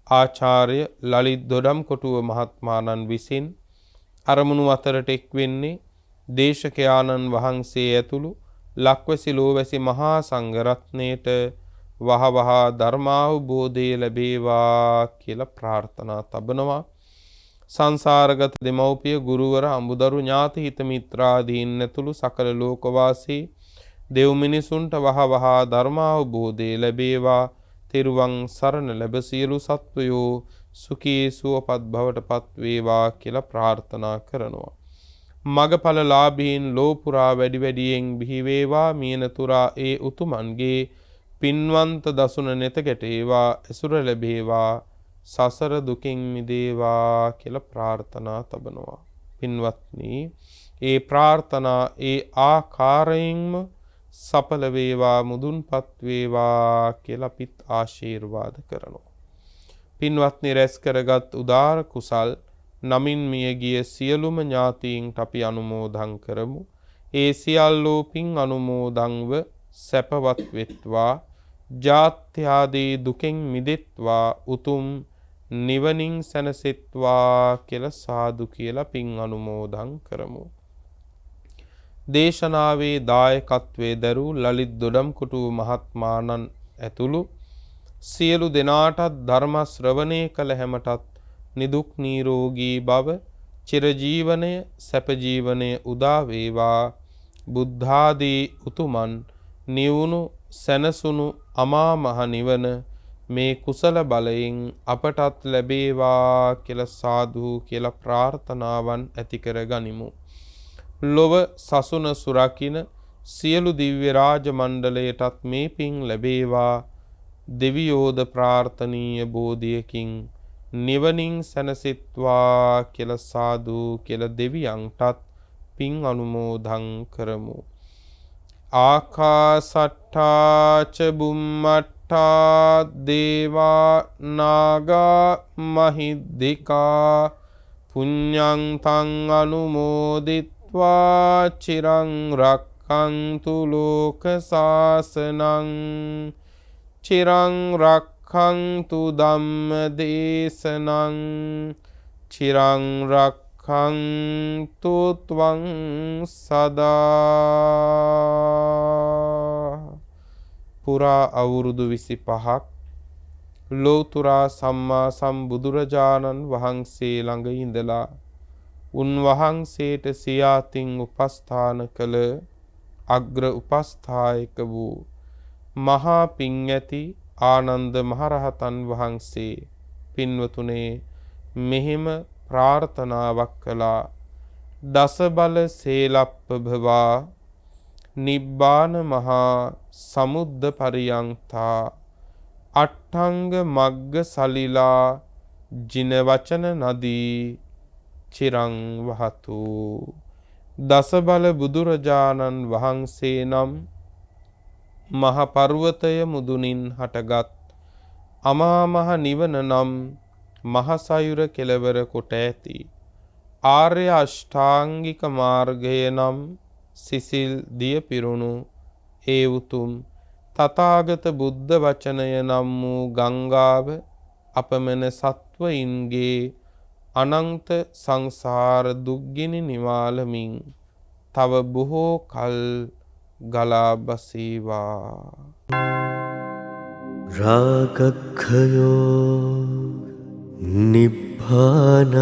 ආචාර්ය ලලිත් දොඩම් කොටුව මහත්මාණන් විසින් අරමුණු අතරට එක් වෙන්නේ දේශකයාණන් වහන්සේ ඇතුළු ලක්වැසි ලෝවැසි මහා සංඝ රත්නයේට වහවහ ධර්මාවබෝධය ලැබේවා කියලා ප්‍රාර්ථනා තබනවා. සංසාරගත දෙමව්පිය ගුරුවර අඹදරු ඥාති හිත මිත්‍රාදීන් ඇතුළු සකල ලෝකවාසී දෙව් මිනිසුන්ට වහවහ ධර්මාවබෝධය ලැබේවා. තෙරුවන් සරණ ලැබ සියලු සත්වයෝ සුඛී සුවපත් භවට පත් වේවා කියලා ප්‍රාර්ථනා කරනවා. මගඵල ලාභීන් ලෝපුරා වැඩි වැඩියෙන් බිහි වේවා. මියනතුරා ඒ උතුමන්ගේ පින්වන්ත දසුන නෙත ගැටේවා ඇසුර ලැබේවා සසර දුකින් මිදේවා කියලා ප්‍රාර්ථනා තබනවා. පින්වත්නි ඒ ප්‍රාර්ථනා ඒ ආකාරයෙන්ම සඵල වේවා මුදුන්පත් වේවා කියලා පිත් ආශිර්වාද කරනවා. පින්වත්නි රැස් කරගත් උදාර කුසල් නමින් මියගිය සියලුම ඥාතීන්ට අපි අනුමෝදන් කරමු. ඒ සියල්ලෝ පින් අනුමෝදන්ව සැපවත් වෙත්වා. ජාත්‍යාදී දුකෙන් මිදෙත්වා උතුම් නිවනින් සැනසෙත්වා කියලා සාදු කියලා පින් අනුමෝදන් කරමු. දේශනාවේ දායකත්වයේ දරූ ලලිත් දොඩම්කොටුව මහත්මාණන් ඇතුළු සියලු දෙනාටත් ධර්ම ශ්‍රවණය කළ හැමටත් නිදුක් නිරෝගී භව චිරජීවනය සැප ජීවනය උදා වේවා. බුද්ධාදී උතුමන් නිවුණු සැනසුණු අමා මහ නිවන මේ කුසල බලයෙන් අපටත් ලැබේවා කියලා සාදු කියලා ප්‍රාර්ථනාවන් ඇති කර ගනිමු. ලොව සසුන සුරකින්න සියලු දිව්‍ය රාජ මණ්ඩලයටත් මේ පින් ලැබේවා. දෙවියෝද ප්‍රාර්ථනීය බෝධියකින් නිවනින් සැනසෙත්වා කියලා සාදු කියලා දෙවියන්ටත් පින් අනුමෝදන් කරමු. ආකාසට්ඨා ච බුම්මට්ඨා දේවා නාග මහිද්దికා පුඤ්ඤං තං අනුමෝදිත්වා චිරං රක්ඛන්තු ලෝක සාසනං චිරං රක්ඛන්තු ධම්ම දේශනං චිරං රක්ඛන්තු ත්වං සදා. පුරා අවුරුදු 25ක් ලෝතුරා සම්මා සම්බුදුරජාණන් වහන්සේ ළඟ ඉඳලා උන්වහන්සේට සියාතින් උපස්ථාන කළ අග්‍ර උපස්ථායක වූ මහා පිං ඇති ආනන්ද මහරහතන් වහන්සේ පින්වතුනේ මෙහෙම ප්‍රාර්ථනාවක් කළා. දස බල සේලප්පභවා නිබ්බාන මහා සමුද්ද පරියන්තා අට්ඨංග මග්ග සලිලා ජින වචන නදී චිරං වහතු. දස බල බුදුරජාණන් වහන්සේ නම් මහ පර්වතය මුදුනින් හටගත් අමා මහ නිවන නම් මහ සයුර කෙළවර කොට ඇති ආර්ය අෂ්ටාංගික මාර්ගය නම් සිසිල් දිය පිරුණු ඒ උතුම් තථාගත බුද්ධ වචනය නම් වූ ගංගාව අපමණ සත්වයින්ගේ අනන්ත සංසාර දුක්ගිනි නිවාලමින් තව බොහෝ කල් ගලා බසීවා. රාගක්ඛයෝ නිබ්බානං